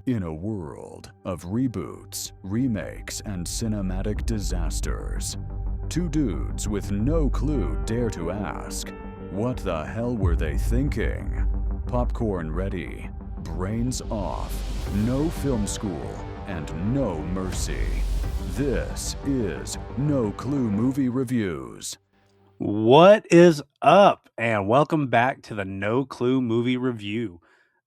In a world of reboots, remakes, and cinematic disasters, two dudes with no clue dare to ask, what the hell were they thinking? Popcorn ready, brains off, no film school, and no mercy. This is No Clue Movie Reviews. What is up? And welcome back to the No Clue Movie Review.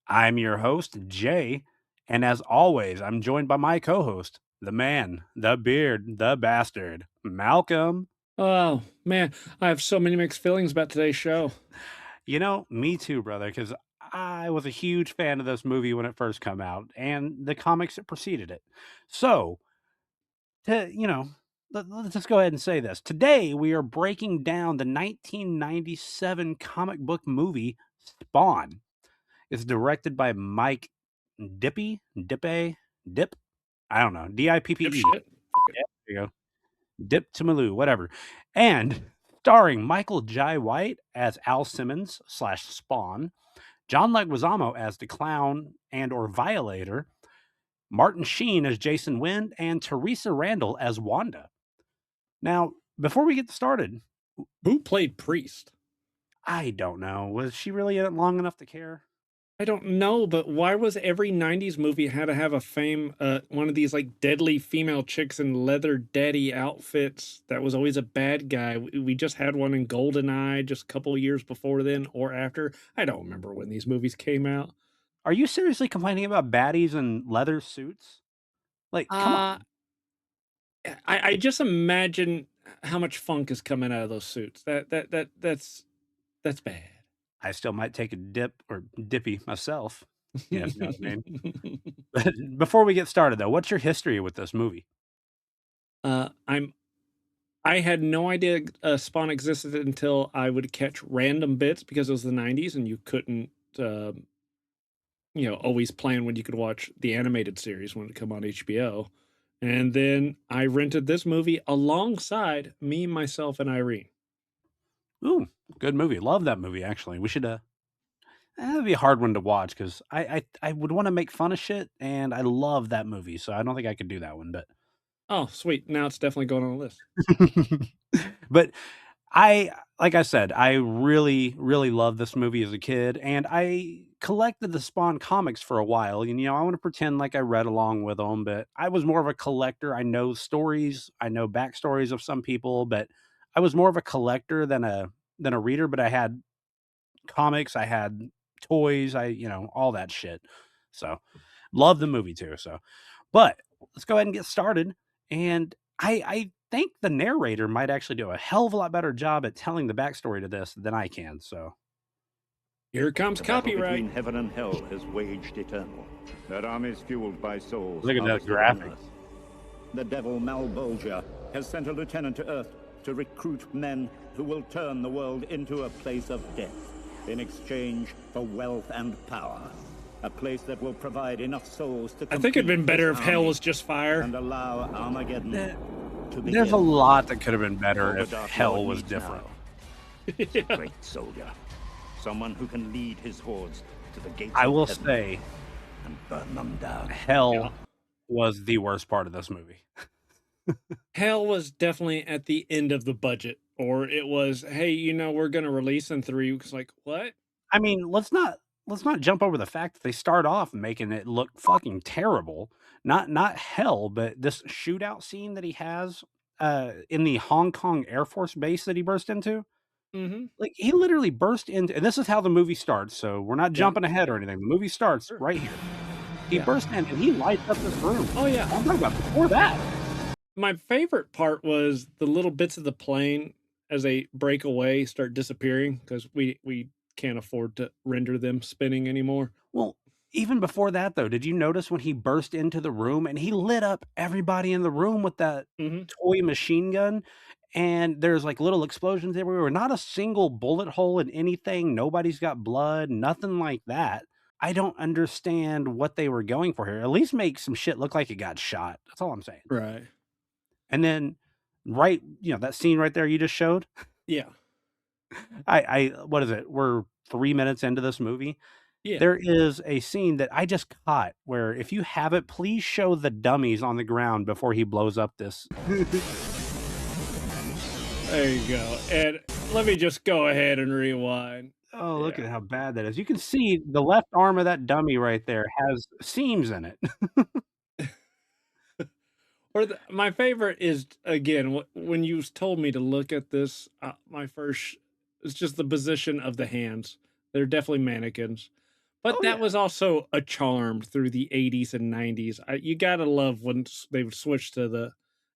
I'm your host, Jay, and as always, I'm joined by my co-host, the man, the beard, the bastard, Malcolm. Oh, man, I have so many mixed feelings about today's show. You know, me too, brother, because I was a huge fan of this movie when it first came out and the comics that preceded it. So, let's just go ahead and say this. Today, we are breaking down the 1997 comic book movie Spawn. It's directed by Mike Dip. I don't know. Dippe. Dipshit. Yeah, there you go. Dip to Malou, whatever. And starring Michael Jai White as Al Simmons / Spawn, John Leguizamo as the clown and or violator, Martin Sheen as Jason Wind, and Teresa Randall as Wanda. Now, before we get started, Who played Priest? I don't know. Was she really in it long enough to care? I don't know, but why was every 90s movie had to have one of these like deadly female chicks in leather daddy outfits that was always a bad guy? We just had one in GoldenEye just a couple years before then or after. I don't remember when these movies came out. Are you seriously complaining about baddies in leather suits? Like, come Uh, on. I just imagine how much funk is coming out of those suits. That's bad. I still might take a dip or dippy myself. Yeah, you know what I mean. But before we get started, though, what's your history with this movie? I had no idea Spawn existed until I would catch random bits because it was the 90s and you couldn't, always plan when you could watch the animated series when it come on HBO. And then I rented this movie alongside me, myself, and Irene. Ooh, good movie. Love that movie, actually. We should, that'd be a hard one to watch because I would want to make fun of shit, and I love that movie, so I don't think I could do that one, but. Oh, sweet. Now it's definitely going on the list. But like I said, I really, really loved this movie as a kid, and I collected the Spawn comics for a while. And, I want to pretend like I read along with them, but I was more of a collector. I know stories, I know backstories of some people, but I was more of a collector than a reader. But I had comics, I had toys, all that shit. So love the movie too. So, but let's go ahead and get started. And I think the narrator might actually do a hell of a lot better job at telling the backstory to this than I can. So Here comes The battle copyright. between heaven and hell has waged eternal. Their armies fueled by souls. Look at that harvested on graphic. Earth. The devil Malbolgia has sent a lieutenant to Earth to recruit men who will turn the world into a place of death in exchange for wealth and power. A place that will provide enough souls to I think it'd been complete better this if hell army was just fire. and allow Armageddon to begin. there's a lot that could have been better All the if Dark hell Lord was needs different. now is a great soldier. Someone who can lead his hordes to the gates I of will heaven say and burn them down. hell Yeah. was the worst part of this movie. Hell was definitely at the end of the budget, or it was, hey, we're going to release in 3 weeks. Like, what? I mean, let's not jump over the fact that they start off making it look fucking terrible. Not hell, but this shootout scene that he has in the Hong Kong Air Force base that he burst into. Mm-hmm. Like he literally burst into, and this is how the movie starts. So we're not jumping ahead or anything. The movie starts Sure. right here. He Yeah. burst in and he lights up this room. Oh, yeah. I'm talking about before that. My favorite part was the little bits of the plane as they break away start disappearing because we can't afford to render them spinning anymore. Well, even before that though, did you notice when he burst into the room and he lit up everybody in the room with that Mm-hmm. toy machine gun? And there's like little explosions everywhere. Not a single bullet hole in anything. Nobody's got blood, nothing like that. I don't understand what they were going for here. At least make some shit look like it got shot. That's all I'm saying. Right. And then that scene right there you just showed. Yeah. What is it? We're 3 minutes into this movie Yeah. There is a scene that I just caught where if you have it, please show the dummies on the ground before he blows up this. There you go. And let me just go ahead and rewind. Oh, look Yeah. at how bad that is. You can see the left arm of that dummy right there has seams in it. Or my favorite is again when you told me to look at this. My first it's just the position of the hands. They're definitely mannequins, but Oh, that yeah. was also a charm through the 80s and 90s. You gotta love when they switched to the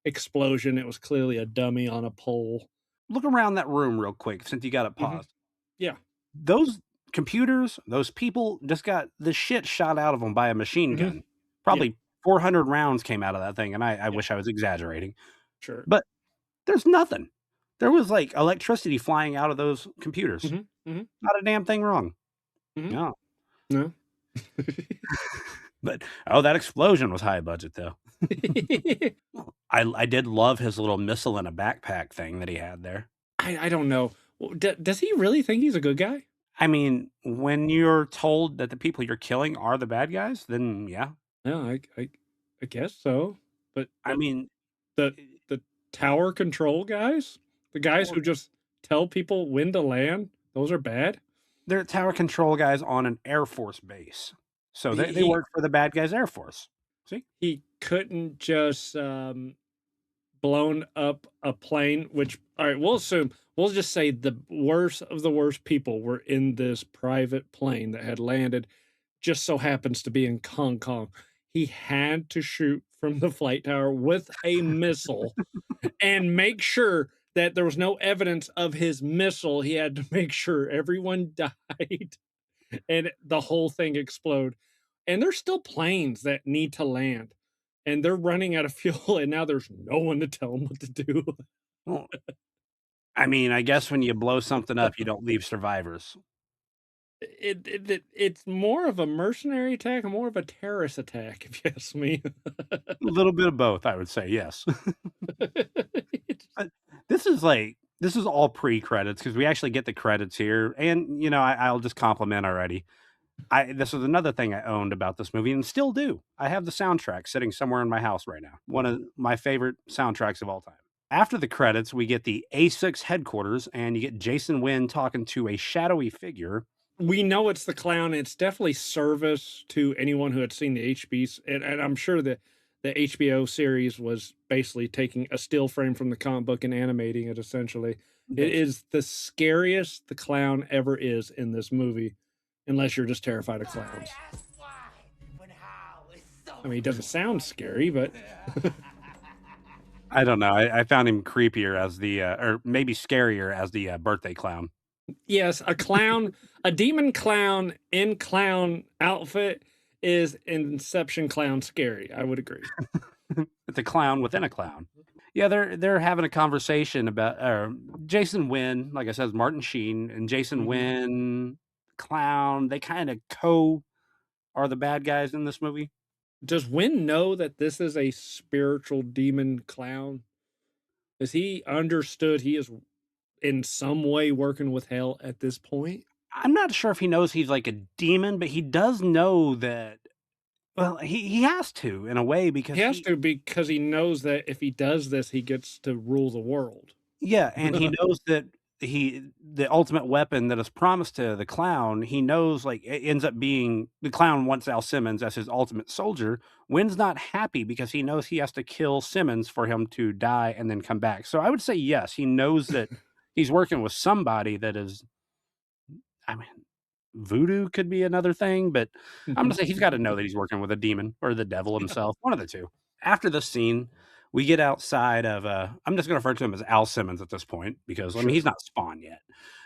explosion. It was clearly a dummy on a pole. Look around that room real quick since you got it Hmm. paused. Yeah. Those computers, those people just got the shit shot out of them by a machine Hmm. gun. Yeah. Probably 400 rounds came out of that thing, and I Yeah. wish I was exaggerating. Sure. But there's nothing. There was, like, electricity flying out of those computers. Hmm. Hmm. Not a damn thing wrong. Hmm. No. No. But, oh, that explosion was high budget, though. I did love his little missile in a backpack thing that he had there. I don't know. Does he really think he's a good guy? I mean, when you're told that the people you're killing are the bad guys, then yeah. Yeah, I guess so. But I mean, the the tower control guys, the guys well, who just tell people when to land, those are bad. they're tower control guys on an Air Force base. So He they he, work for the bad guys' Air Force. See? he couldn't just blown up a plane. Which all right, we'll just say the worst of the worst people were in this private plane that had landed. Just so happens to be in Hong Kong. He had to shoot from the flight tower with a missile and make sure that there was no evidence of his missile. He had to make sure everyone died and the whole thing explode. And there's still planes that need to land and they're running out of fuel and now there's no one to tell them what to do. Well, I mean, I guess when you blow something up, you don't leave survivors. It's more of a mercenary attack and more of a terrorist attack, if you ask me. A little bit of both, I would say, yes. It's- But this is all pre-credits because we actually get the credits here, and I'll just compliment already. This is another thing I owned about this movie and still do. I have the soundtrack sitting somewhere in my house right now. One of my favorite soundtracks of all time. After the credits, we get the A6 headquarters, and you get Jason Wynn talking to a shadowy figure. we know it's the clown. It's definitely service to anyone who had seen the and I'm sure that the HBO series was basically taking a still frame from the comic book and animating it essentially. It is the scariest the clown ever is in this movie, unless you're just terrified of clowns. I mean, he doesn't sound scary, but I don't know. I found him creepier as or maybe scarier as the birthday clown. yes, a demon clown in clown outfit is Inception clown scary. I would agree. It's a clown within a clown. Yeah, they're having a conversation about Jason Wynn, like I said, Martin Sheen and Jason Mhm. Wynn, clown. They kind of are the bad guys in this movie. Does Wynn know that this is a spiritual demon clown? Is he understood he is in some way working with hell at this point? I'm not sure if he knows he's like a demon, but he does know that. Well, he has to in a way because He has to because he knows that if he does this, he gets to rule the world. yeah, and he knows that the ultimate weapon that is promised to the clown, he knows like it ends up being the clown wants Al Simmons as his ultimate soldier. Wynn's not happy because he knows he has to kill Simmons for him to die and then come back. So I would say yes, he knows that he's working with somebody that is, I mean, voodoo could be another thing, but I'm gonna say he's got to know that he's working with a demon or the devil himself, one of the two. After this scene, we get outside of I'm just gonna refer to him as Al Simmons at this point because I mean Sure. he's not Spawn yet.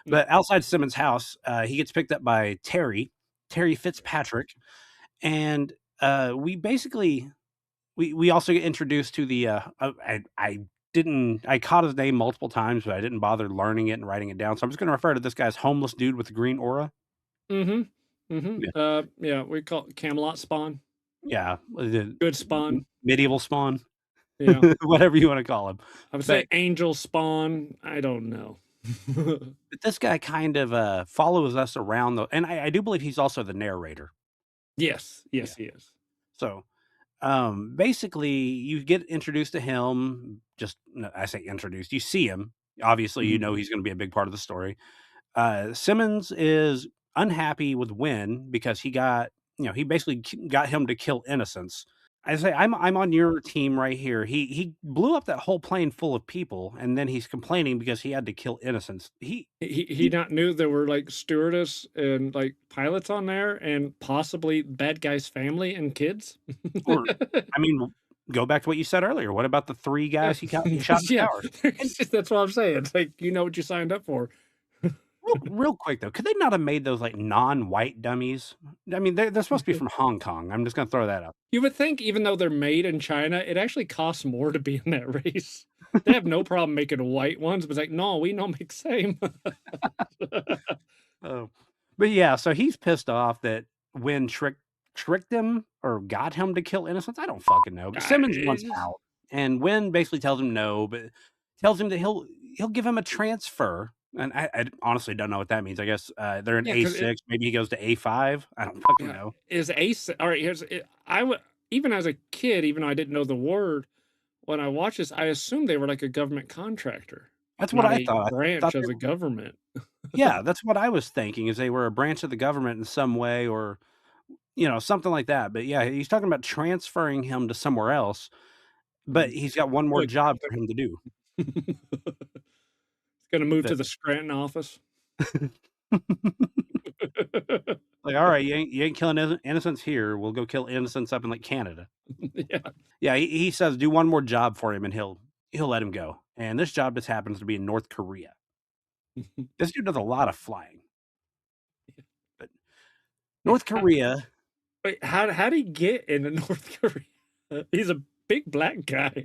No. But outside Simmons' house, he gets picked up by Terry Fitzpatrick, and we basically we also get introduced to the I caught his name multiple times, but I didn't bother learning it and writing it down. So I'm just gonna refer to this guy's homeless dude with the green aura. Mm-hmm. Mm-hmm. Yeah. Yeah, we call it Camelot Spawn. Yeah, the Good Spawn. medieval Spawn, Yeah. whatever you want to call him. I would But say Angel Spawn. I don't know. But this guy kind of, follows us around the and I do believe he's also the narrator. Yes, Yeah. yes, he is. So, basically, you get introduced to him, just no, I say introduced, you see him. Obviously, you Mhm. know he's gonna be a big part of the story. Simmons is unhappy with Wynn because he basically got him to kill innocents. I say I'm on your team right here. He blew up that whole plane full of people, and then he's complaining because he had to kill innocents. He He not knew there were, like, stewardess and, like, pilots on there and possibly bad guy's family and kids? or I mean, go back to what you said earlier. What about the 3 Yeah, guys he shot in the yeah, tower? And that's what I'm saying. It's like, you know what you signed up for. real quick though, could they not have made those like non-white dummies? I mean, they're supposed to be from Hong Kong. I'm just gonna throw that out. You would think even though they're made in China, it actually costs more to be in that race. They have no problem making white ones, but it's like, "No, we don't make same." Oh, but yeah, so he's pissed off that Wynn tricked him or got him to kill innocents. I don't fucking know. But Simmons It wants just out, and Wynn basically tells him no, but tells him that he'll give him a transfer. And I honestly don't know what that means. I guess they're in yeah, because A6. Maybe he goes to A5. I don't fucking yeah, know. is ace alright, here's it I would even as a kid, even though I didn't know the word, when I watched this, I assumed they were like a government contractor, That's what not I a thought. I branch thought of they the were, government. yeah, that's what I was thinking. Is they were a branch of the government in some way, or something like that. But yeah, he's talking about transferring him to somewhere else. But Mhm. he's got one more Like, job for him to do. It's gonna move to That the Scranton office. like, "Alright, you ain't killing innocents here, we'll go kill innocents up in, like, Canada." Yeah. Yeah, he says, "Do one more job for him, and he'll let him go." And this job just happens to be in North Korea. This dude does a lot of flying, but Wait, North Korea, how'd he get into North Korea? He's a big black guy.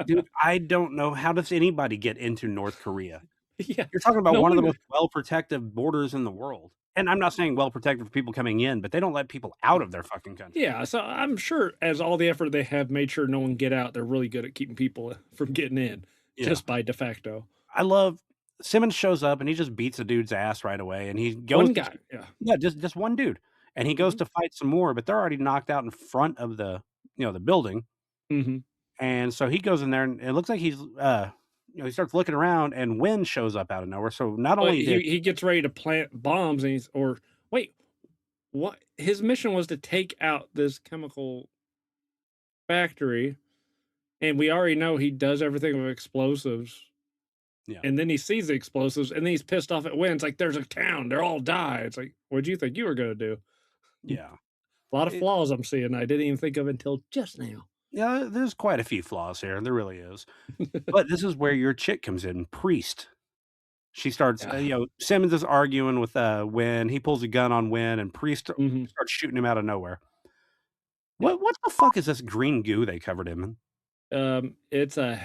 dude, I don't know how does anybody get into North Korea? Yeah, You're talking about no one of the one most well-protected borders in the world, and I'm not saying well-protected for people coming in, but they don't let people out of their fucking country. yeah, so I'm sure as all the effort they have made sure no one get out, they're really good at keeping people from getting in Yeah. just by de facto. I love Simmons shows up and he just beats the dude's ass right away, and he goes One to guy, yeah. yeah, just one dude, and he goes Mhm, to fight some more, but they're already knocked out in front of the building, mhm. and so he goes in there, and it looks like he starts looking around, and Wynn shows up out of nowhere, so not But only did he gets ready to plant bombs and he's or wait, what his mission was to take out this chemical factory, and we already know he does everything with explosives. yeah, And then he sees the explosives, and then he's pissed off at Win. It's like, "There's a town, they're all die." It's like, "What'd you think you were gonna do?" yeah. A lot of It flaws I'm seeing I didn't even think of until just now. yeah, there's quite a few flaws here, there really is, but this is where your chick comes in, Priest. She starts, Yeah. Simmons is arguing with, Wynn, he pulls a gun on Wynn, and Priest Mhm. starts shooting him out of nowhere. Yeah. What the fuck is this green goo they covered him It's a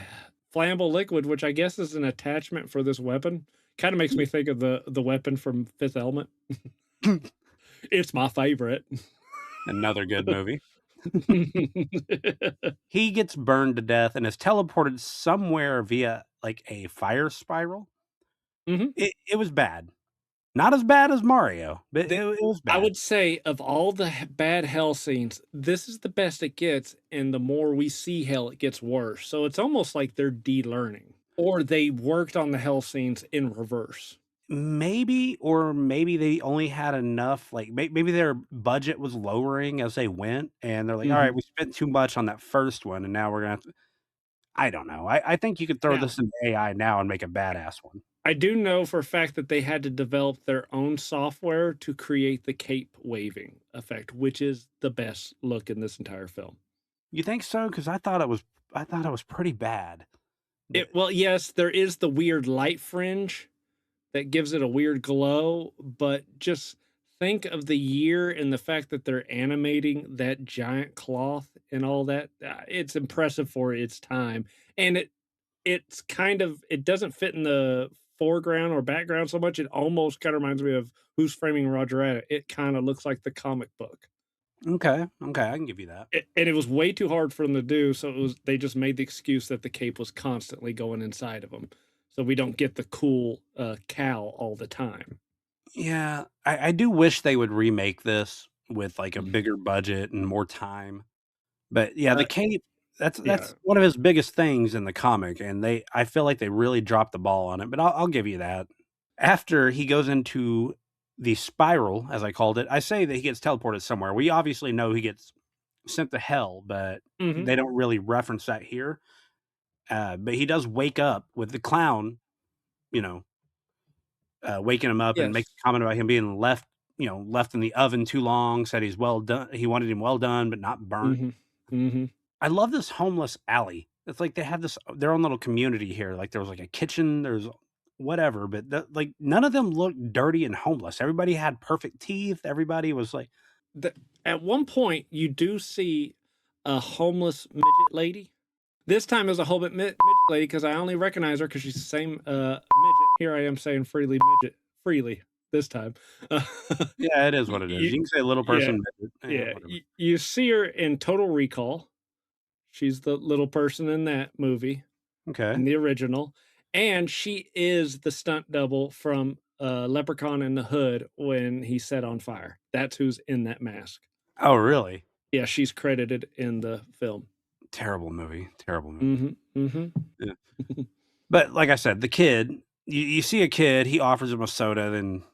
flammable liquid, which I guess is an attachment for this weapon. Kinda makes in? me think of the weapon from Fifth Element. It's my favorite. Another good movie. He gets burned to death and is teleported somewhere via, like, a fire spiral. Mhm. It was bad. Not as bad as Mario, but it was I bad. would say of all the bad hell scenes, this is the best it gets, and the more we see hell, it gets worse. So it's almost like they're de-learning, or they worked on the hell scenes in reverse. Maybe or maybe they only had enough, like, maybe their budget was lowering as they went, and they're like, "Alright, Mhm. we spent too much on that first one, and now we're gonna have to." I don't know. I think you could throw Now, this in AI now and make a badass one. I do know for a fact that they had to develop their own software to create the cape waving effect, which is the best look in this entire film. You think so? Because I thought it was pretty bad. The Well, yes, there is the weird light fringe that gives it a weird glow, but just think of the year and the fact that they're animating that giant cloth and all that. It's impressive for its time, and it's kind of it doesn't fit in the foreground or background so much. It almost kind of reminds me of Who's Framing Roger Rabbit. It kind of looks like the comic book. Okay, okay, I can give you that. And it was way too hard for them to do, so they just made the excuse that the cape was constantly going inside of them. so we don't get the cool cow all the time. Yeah, I do wish they would remake this with, like, a bigger budget and more time. But, yeah, the Uh, cape, yeah. that's one of his biggest things in the comic, and I feel like they really dropped the ball on it, but I'll give you that. After he goes into the spiral, as I called it, I say that he gets teleported somewhere. We obviously know he gets sent to hell, but Mhm. they don't really reference that here. But he does wake up with the clown, you know, waking him up and makes Yes. a comment about him being left in the oven too long, said he's well done. He wanted him well done, but not burnt. Mhm. Mhm. I love this homeless alley. It's like they have this their own little community here. Like there was like a kitchen, there's whatever, but like none of them looked dirty and homeless. Everybody had perfect teeth. Everybody was like, The At one point, you do see a homeless midget lady. This time it was a hobbit midget lady because I only recognize her because she's the same midget. Here I am saying freely midget freely this time. Uh, yeah, it is what it is. you, You can say little yeah, person, yeah. whatever. You see her in Total Recall. She's the little person in that movie, Okay. in the original, and she is the stunt double from Leprechaun in the Hood when he's set on fire. That's who's in that mask. Oh, really? Yeah, she's credited in the film. Terrible movie. Terrible movie. Mhm, mhm. Yeah. But like I said, the kid, you see a kid, he offers him a soda, then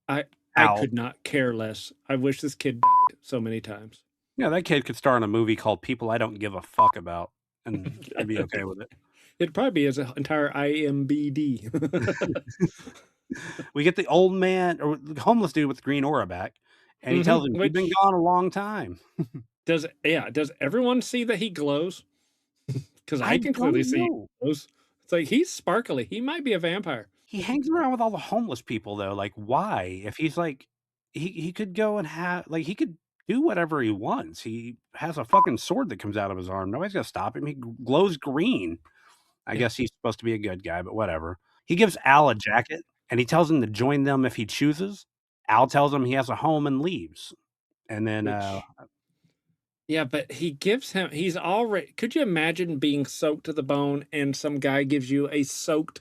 I out. could not care less. I wish this kid died so many times. Yeah, that kid could star in a movie called People I Don't Give a Fuck About, and I'd be okay with it. It'd probably be his entire IMBD. We get the old man or the homeless dude with the green aura back, and he tells him, "You've been Which gone a long time." does everyone see that he glows? Because I I can clearly don't see he know. glows. It's like he's sparkly. He might be a vampire. He hangs around with all the homeless people though, like, why? If he's like he could go and have like, he could do whatever he wants. He has a fucking sword that comes out of his arm. Nobody's gonna stop him. He glows green. I Yeah, guess he's supposed to be a good guy, but whatever. He gives Al a jacket, and he tells him to join them if he chooses. Al tells him he has a home and leaves. And then, which yeah, but he's already could you imagine being soaked to the bone and some guy gives you a soaked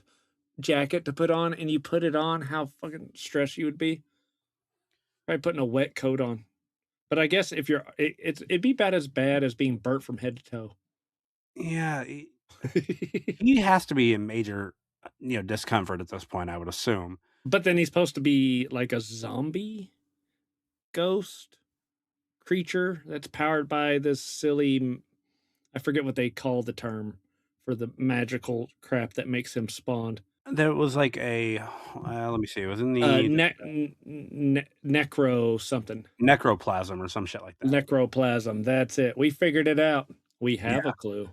jacket to put on and you put it on, how fucking stressed you would be? Probably putting a wet coat on. But I guess if it'd be about as bad as being burnt from head to toe. yeah, he has to be in major, discomfort at this point, I would assume. But then he's supposed to be like a zombie ghost creature that's powered by this I forget what they call the term for the magical crap that makes him spawned. There was like let me see, it was in the Necro something. necroplasm or some shit like that. Necroplasm. That's it. We figured it out. We have Yeah. a clue.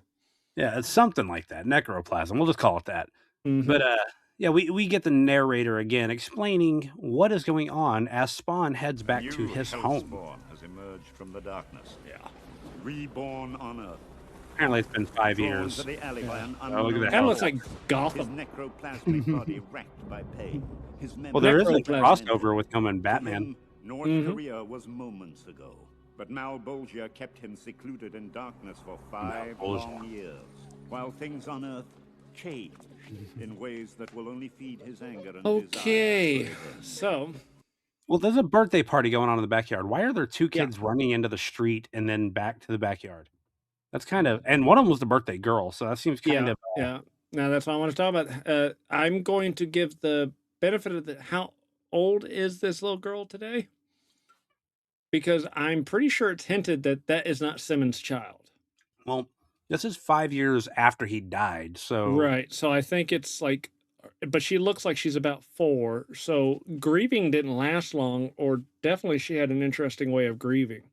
Yeah, it's something like that. Necroplasm. We'll just call it that. Mhm. But yeah, we get the narrator again explaining what is going on as Spawn heads back to his home. Hellspawn has emerged from the darkness, Yeah. reborn on Earth. Apparently, it's been 5 Drawn years. to the alley by an Oh, look at unknown that. Kind of looks like His Gotham. necroplasmic body racked by pain. His Well, there is a Necroplasm. crossover with him and To Batman. him, North Mhm. Korea was moments ago, but Malbolgia kept him secluded in darkness for 5 Malbolgia. long years, while things on Earth changed in ways that will only feed his anger and Okay. desire for revenge. So, Well, there's a birthday party going on in the backyard. Why are there two Yeah. kids running into the street and then back to the backyard? That's kind of, and one of them was the birthday girl, so that seems kind yeah, of. yeah. Now that's what I want to talk about. I'm going to give the benefit of how old is this little girl today? Because I'm pretty sure it's hinted that that is not Simmons' child. Well, this is 5 years after he died, so Right. So I think it's like, but she looks like she's about 4. So grieving didn't last long, or definitely she had an interesting way of grieving.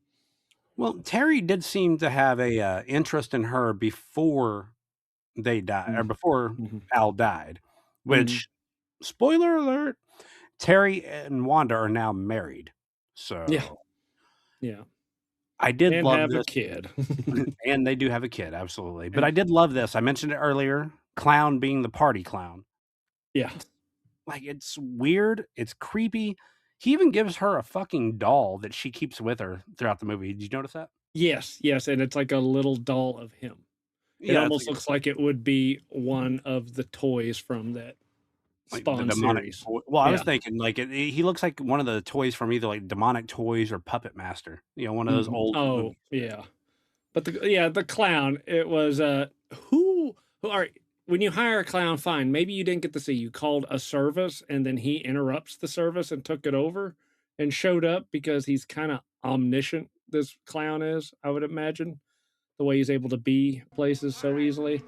well, Terry did seem to have a interest in her before they died, or before Mhm. Al died. Which, spoiler alert, Terry and Wanda are now married. So Yeah. Yeah. I did And love have a this. kid. And they do have a kid, absolutely. But I did love this. I mentioned it earlier. Clown being the party clown. Yeah. Like, it's weird. It's creepy. He even gives her a fucking doll that she keeps with her throughout the movie. Did you notice that? Yes. Yes. And it's like a little doll of him. It Yeah, it's almost looks like it would be one of the toys from that like the Spawn demonic series. toy. Well, I was Yeah. thinking like he looks like one of the toys from either like Demonic Toys or Puppet Master. One of those old Oh, movies. yeah. But the clown, it was who all right, when you hire a clown, fine. Maybe you didn't get to see. You called a service and then he interrupts the service and took it over and showed up because he's kind of omniscient, this clown is, I would imagine, the way he's able to be places so easily.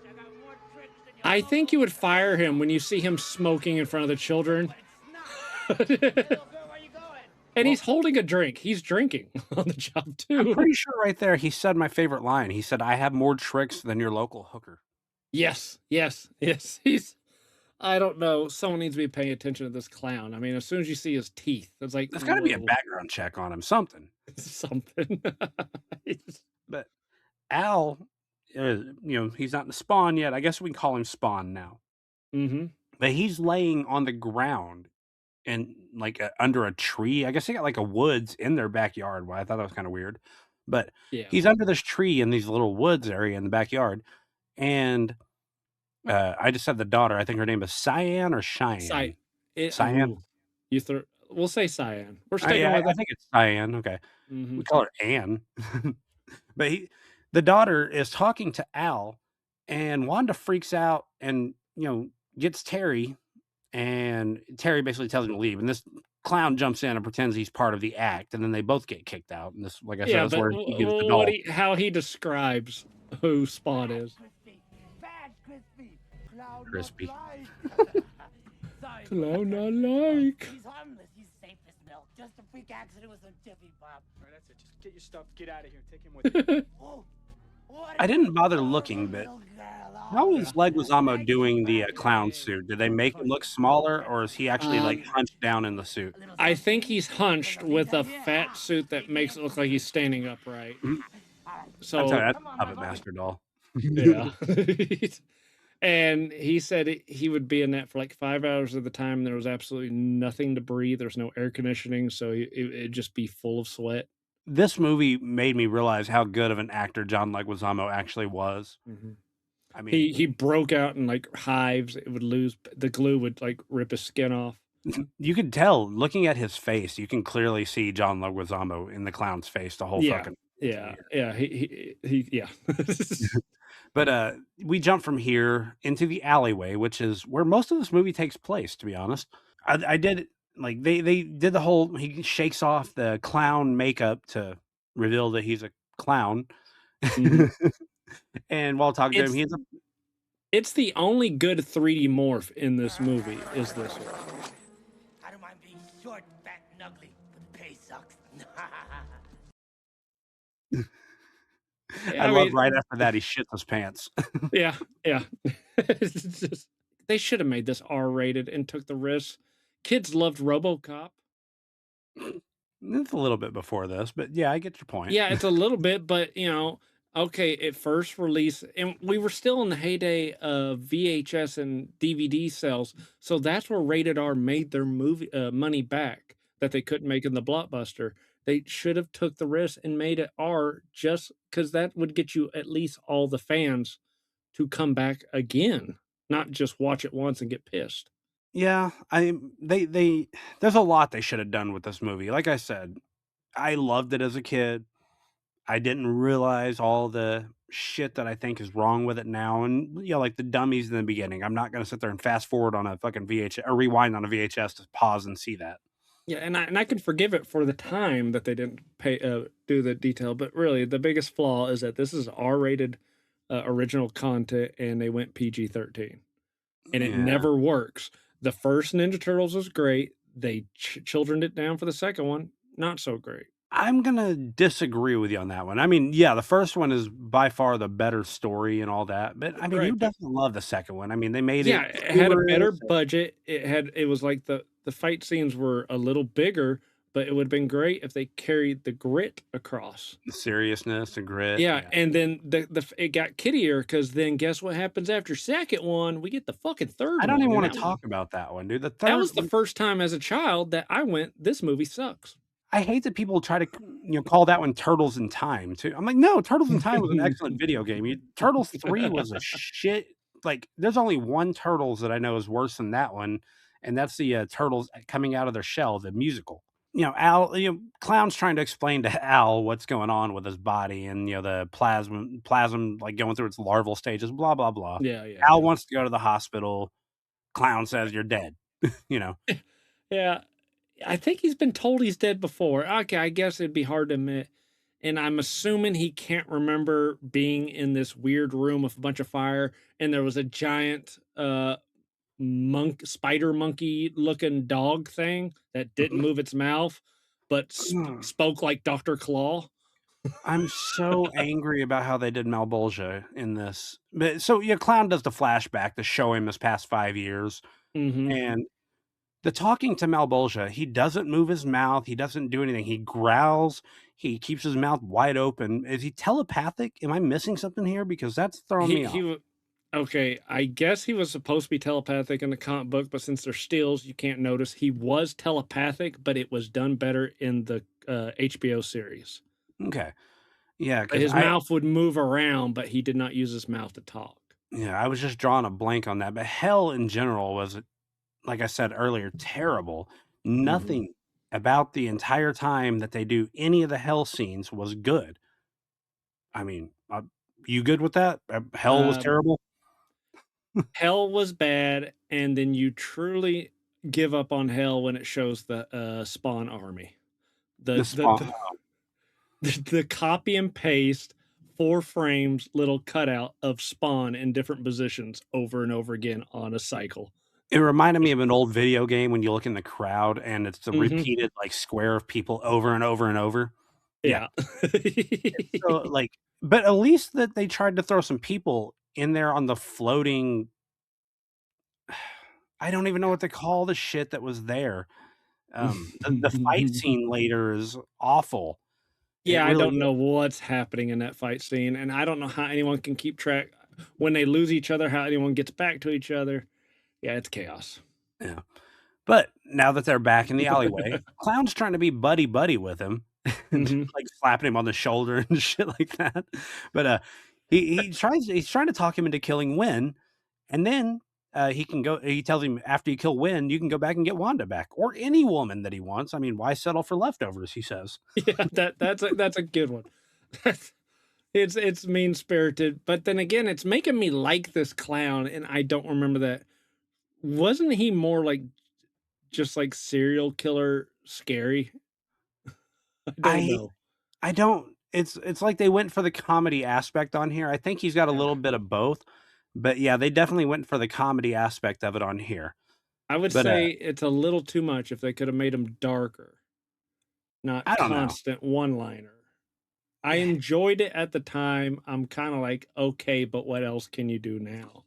I think you would fire him when you see him smoking in front of the children. And he's holding a drink. He's drinking on the job I'm too. pretty sure right there he said my favorite line. He said, "I have more tricks than your local hooker." Yes. He's I don't know. Someone needs to be paying attention to this clown. I mean, as soon as you see his teeth, it's like, There's got to be a whoa, background check on him, something. something. But Al, he's not in the Spawn yet. I guess we can call him Spawn now. Mm-hmm. But he's laying on the ground and like under a tree. I guess they got like a woods in their backyard. Well, I thought that was kind of weird. But Yeah. he's under this tree in these little woods area in the backyard. And I just said the daughter. I think her name is Cyan or Cheyenne. Cyan. We'll say Cyan. We're sticking with I it. think it's Cyan. Okay. Mhm. We call her Anne. But the daughter is talking to Al, and Wanda freaks out and gets Terry, and Terry basically tells him to leave. And this clown jumps in and pretends he's part of the act, and then they both get kicked out. And this, like I said, Yeah, that's but where he gives the doll. how he describes who Spawn is. Crispy. Clown I like. He's harmless. He's safe as milk. Just a freak accident with some Jiffy Pop. All right, that's it. Just get your stuff. Get out of here. Take him with you. Oh, I didn't bother looking, but how is Leguizamo doing the clown suit? Did they make him look smaller, or is he actually like hunched down in the suit? I think he's hunched with a fat suit that makes it look like he's standing upright. So That's a Puppet Master doll. yeah. And he said he would be in that for like 5 hours at the time. There was absolutely nothing to breathe. There's no air conditioning, so it'd just be full of sweat. This movie made me realize how good of an actor John Leguizamo actually was. Mm-hmm. I mean, he broke out in like hives. It would lose the glue would like rip his skin off. you could tell looking at his face. You can clearly see John Leguizamo in the clown's face the whole fucking. Yeah. He yeah. But we jump from here into the alleyway, which is where most of this movie takes place, to be honest. I did like they did the whole he shakes off the clown makeup to reveal that he's a clown. Mhm. And while talking to him, he's It's the only good 3D morph in this movie is this one. I don't mind being short, fat, and ugly, but the pay sucks. I love right after that he shits his pants. Yeah. It's just, they should have made this R-rated and took the risk. Kids loved RoboCop. It's a little bit before this, but yeah, I get your point. Yeah, it's a little bit, but okay, at first release, and we were still in the heyday of VHS and DVD sales, so that's where Rated R made their movie money back that they couldn't make in the blockbuster. They should have took the risk and made it R just because that would get you at least all the fans to come back again, not just watch it once and get pissed. Yeah, they there's a lot they should have done with this movie. Like I said, I loved it as a kid. I didn't realize all the shit that I think is wrong with it now, and like the dummies in the beginning. I'm not gonna sit there and fast forward on a fucking VHS or rewind on a VHS to pause and see that. Yeah, and I can forgive it for the time that they didn't do the detail, but really the biggest flaw is that this is R-rated original content, and they went PG-13, and it never works. The first Ninja Turtles was great. They childrened it down for the second one, not so great. I'm gonna disagree with you on that one. I mean, yeah, the first one is by far the better story and all that, but I mean, who doesn't love the second one? I mean, they made Yeah, it it had a better humorous. budget. It was like the fight scenes were a little bigger, but it would have been great if they carried the grit across. The seriousness and grit. Yeah, and then it got kiddier because then guess what happens after second one? We get the fucking third. I don't even one, want and to that one- talk about that one, dude. The That third was the one, first time as a child that I went, this movie sucks. I hate that people try to call that one Turtles in Time too. I'm like, no, Turtles in Time was an excellent video game. Turtles 3 was a shit. Like, there's only one Turtles that I know is worse than that one, and that's the Turtles coming out of their shell, the musical. Al, Clown's trying to explain to Al what's going on with his body, and the plasm like going through its larval stages, blah blah blah. Yeah, yeah, Al yeah. wants to go to the hospital. Clown says you're dead. you know. Yeah. I think he's been told he's dead before. Okay, I guess it'd be hard to admit. And I'm assuming he can't remember being in this weird room with a bunch of fire, and there was a giant spider monkey looking dog thing that didn't move its mouth, but spoke like Dr. Claw. I'm so angry about how they did Malbolgia in this. But so Clown does the flashback to show him his past 5 years, Mm-hmm. and the talking to Malbolgia, he doesn't move his mouth, he doesn't do anything. He growls, he keeps his mouth wide open. Is he telepathic? Am I missing something here? Because that's throwing me off. Okay, I guess he was supposed to be telepathic in the comic book, but since they're stills, you can't notice. He was telepathic, but it was done better in the HBO series. Okay. Yeah, his mouth would move around, but he did not use his mouth to talk. Yeah, I was just drawing a blank on that. But Hell in general was, like I said earlier, terrible. Nothing about the entire time that they do any of the Hell scenes was good. I mean, you good with that? Hell was terrible? Hell was bad, and then you truly give up on Hell when it shows the Spawn army. The copy and paste 4 frames little cutout of Spawn in different positions over and over again on a cycle. It reminded me of an old video game when you look in the crowd and it's the repeated like square of people over and over and over. Yeah. So but at least that they tried to throw some people in there on the floating. I don't even know what to call the shit that was there. The fight scene later is awful. Yeah, really, I don't know what's happening in that fight scene, and I don't know how anyone can keep track when they lose each other, how anyone gets back to each other. Yeah, it's chaos. Yeah. But now that they're back in the alleyway, Clown's trying to be buddy-buddy with him. And like slapping him on the shoulder and shit like that. But he's trying to talk him into killing Wynn, and then he tells him after you kill Wynn, you can go back and get Wanda back, or any woman that he wants. I mean, why settle for leftovers, he says. Yeah, that's a good one. It's mean-spirited, but then again, it's making me like this clown, and I don't remember that. Wasn't he more like just like serial killer scary? I don't know. I don't. It's like they went for the comedy aspect on here. I think he's got a little bit of both, but yeah, they definitely went for the comedy aspect of it on here. I would say it's a little too much if they could have made him darker, not constant one-liner. I enjoyed it at the time. I'm kind of like, okay, but what else can you do now?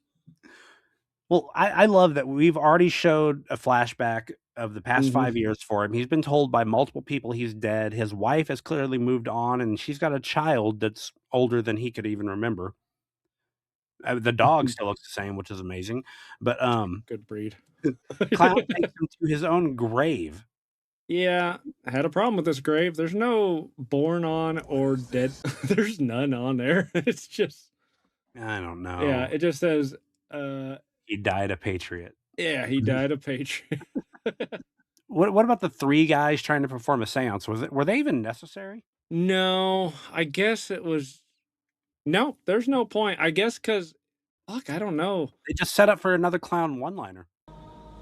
Well, I love that we've already showed a flashback of the past 5 years for him. He's been told by multiple people he's dead. His wife has clearly moved on, and she's got a child that's older than he could even remember. The dog still looks the same, which is amazing. But good breed. Clown takes him to his own grave. Yeah, I had a problem with this grave. There's no born on or dead. There's none on there. It's just, I don't know. Yeah, it just says he died a patriot. Yeah, he died a patriot. What about the 3 guys trying to perform a seance? Were they even necessary? No, I guess it was. No, there's no point. I guess because, fuck, I don't know. They just set up for another clown one-liner.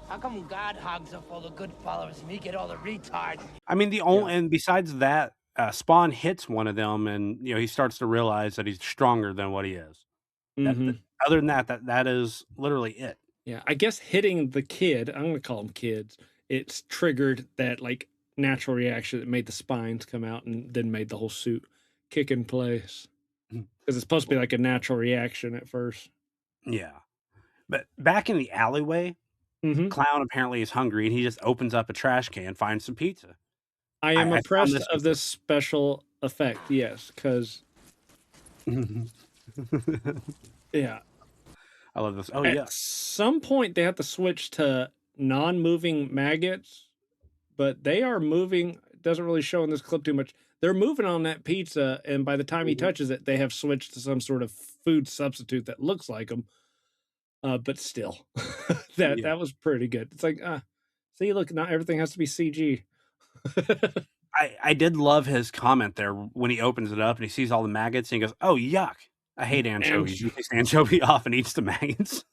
How come God hogs up all the good followers and me get all the retards? I mean, and besides that, Spawn hits one of them, and he starts to realize that he's stronger than what he is. Other than that is literally it. Yeah, I guess hitting the kid, I'm gonna call them kids, it's triggered that like natural reaction that made the spines come out and then made the whole suit kick in place. Because it's supposed to be like a natural reaction at first. Yeah. But back in the alleyway, Clown apparently is hungry, and he just opens up a trash can, finds some pizza. I am impressed of this special effect, yes, because yeah. I love this. At some point, they have to switch to non-moving maggots, but they are moving doesn't really show in this clip too much. They're moving on that pizza, and by the time he touches it, they have switched to some sort of food substitute that looks like him. But still, Yeah. that was pretty good. It's like, see, look, not everything has to be CG. I did love his comment there when he opens it up and he sees all the maggots and he goes, "Oh, yuck. I hate anchovies." He takes the anchovy off and eats the maggots.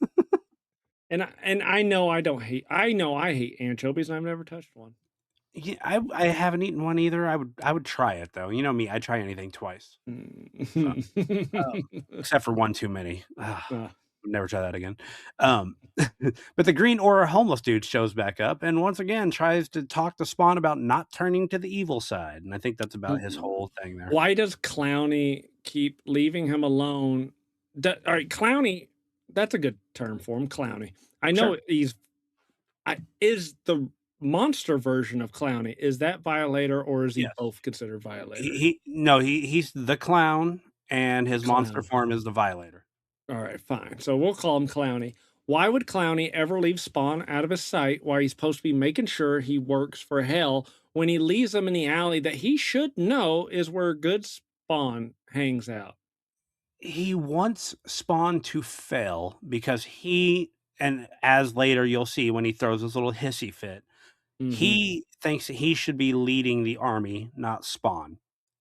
And I know I hate anchovies, and I've never touched one. Yeah, I haven't eaten one either. I would try it though. You know me, I try anything twice. So, except for one too many. Ugh, would never try that again. But the green aura homeless dude shows back up and once again tries to talk to Spawn about not turning to the evil side. And I think that's about his whole thing there. Why does Clowney keep leaving him alone? All right, Clowney, that's a good term for him, Clowney. I know Sure. is the monster version of Clowney, is that Violator, or is he Yes. both considered Violator? He's the clown and his monster form is the Violator. All right, fine. So we'll call him Clowney. Why would Clowney ever leave Spawn out of his sight while he's supposed to be making sure he works for Hell when he leaves him in the alley that he should know is where good Spawn hangs out? He wants Spawn to fail because and as later you'll see when he throws his little hissy fit, he thinks that he should be leading the army, not Spawn.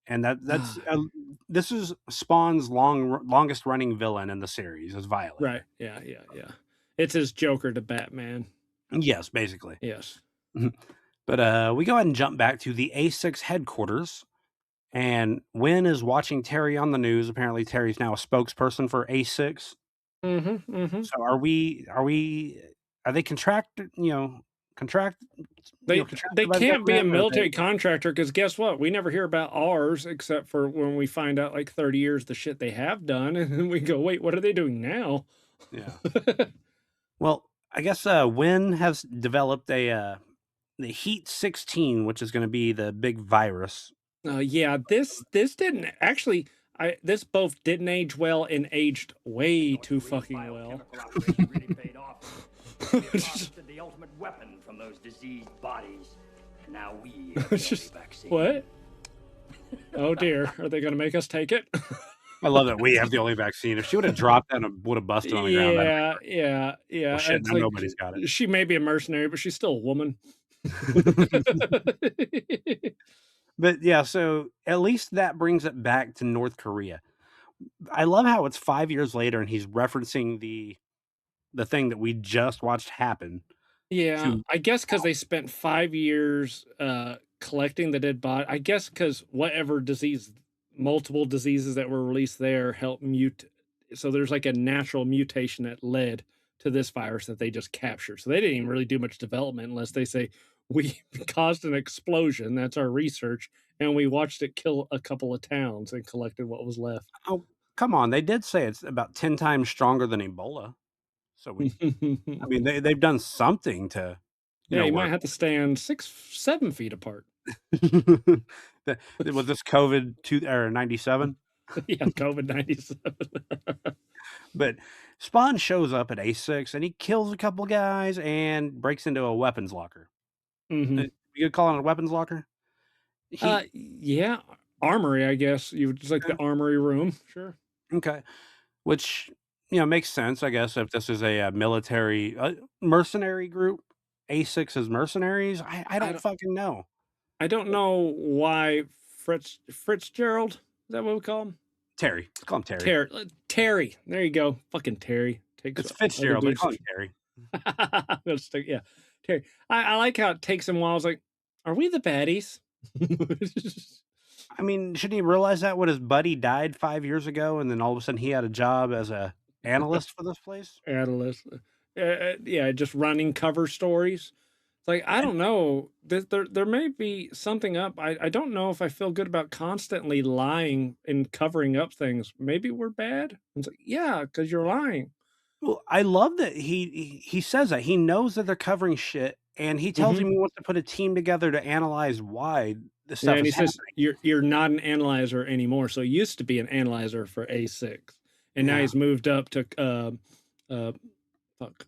And that's this is Spawn's longest running villain in the series is Violator. Right. Yeah. It's his Joker to Batman. Yes, basically. Yes. But we go ahead and jump back to the A6 headquarters. And Wynn is watching Terry on the news. Apparently, Terry's now a spokesperson for A6. So are they contracted? They contracted by the can't be a government, or military contractor because guess what? We never hear about ours except for when we find out like 30 years the shit they have done, and then we go, wait, what are they doing now? Yeah. Well, I guess Wynn has developed the Heat 16, which is going to be the big virus. Yeah, this didn't actually. This both didn't age well and aged way too fucking well. Really paid off. We harvested the ultimate weapon from those diseased bodies. And now we have the only vaccine. What? Oh dear, are they going to make us take it? I love that we have the only vaccine. If she would have dropped that and would have busted on the ground. Yeah. Well, shit, It's now nobody's got it. She may be a mercenary, but she's still a woman. But yeah, so at least that brings it back to North Korea. I love how it's 5 years later and he's referencing the thing that we just watched happen. Yeah, I guess because they spent 5 years collecting the dead body. I guess because whatever multiple diseases that were released there helped mute. So there's like a natural mutation that led to this virus that they just captured. So they didn't even really do much development unless they say, we caused an explosion. That's our research. And we watched it kill a couple of towns and collected what was left. Oh, come on. They did say it's about 10 times stronger than Ebola. So they've done something to, you might have to stand 6-7 feet apart. Was this COVID 97? Yeah, COVID 97. But Spawn shows up at A6 and he kills a couple guys and breaks into a weapons locker. You could call it a weapons locker? Yeah, armory, I guess. You would just like the armory room. Sure. Okay. Which, makes sense, I guess, if this is a military mercenary group. A6 is mercenaries. I don't fucking know. I don't know why Fitzgerald, is that what we call him? Terry. Let's call him Terry. Terry. There you go. Fucking Terry. It's Fitzgerald, but call him Terry. Yeah. Terry. I like how it takes him a while. I was like, are we the baddies? I mean, shouldn't he realize that when his buddy died 5 years ago and then all of a sudden he had a job as a analyst for this place? Analyst. Yeah, just running cover stories. It's like, I don't know. There may be something up. I don't know if I feel good about constantly lying and covering up things. Maybe we're bad. It's like, yeah, because you're lying. Well, I love that he says that. He knows that they're covering shit, and he tells him he wants to put a team together to analyze why this stuff and he is happening. says, you're not an analyzer anymore. So he used to be an analyzer for A6. And now he's moved up to fuck.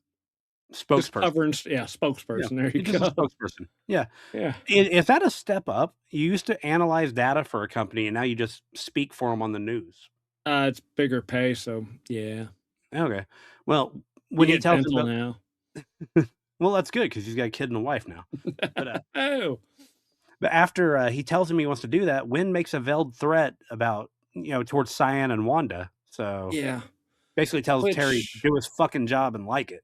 Just spokesperson. covering, spokesperson. There you He's just a go. spokesperson. Yeah. Yeah. Is that a step up? You used to analyze data for a company, and now you just speak for them on the news. It's bigger pay, so yeah. Okay. Well, You when he get tells him dental about, now. well, that's good because he's got a kid and a wife now. But Oh. but after he tells him he wants to do that, Wynn makes a veiled threat about towards Cyan and Wanda. So Yeah. basically tells Terry Which do his fucking job and like it.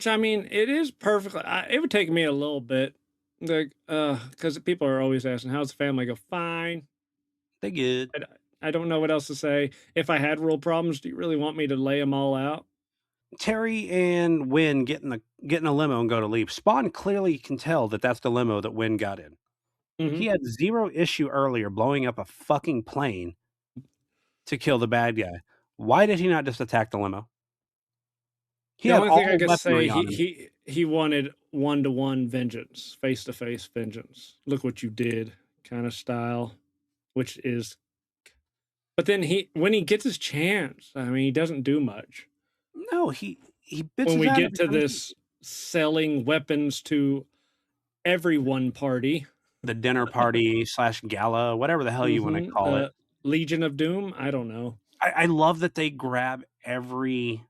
I mean, it is perfectly it would take me a little bit, like, because people are always asking, "How's the family?" I go, "Fine." They good. I don't know what else to say. If I had real problems, do you really want me to lay them all out? Terry and Wynn get in a limo and go to leave. Spawn clearly can tell that that's the limo that Wynn got in. Mhm. He had zero issue earlier blowing up a fucking plane to kill the bad guy. Why did he not just attack the limo? He The had only thing all I could say, weaponry on him. he wanted one-to-one vengeance, face-to-face vengeance. Look what you did, kind of style, which is. But then when he gets his chance, I mean, he doesn't do much. No, he bits When his we out get every to time he- this selling weapons to everyone party, the dinner party / gala, whatever the hell you want to call it. Legion of Doom, I don't know. I love that they grab every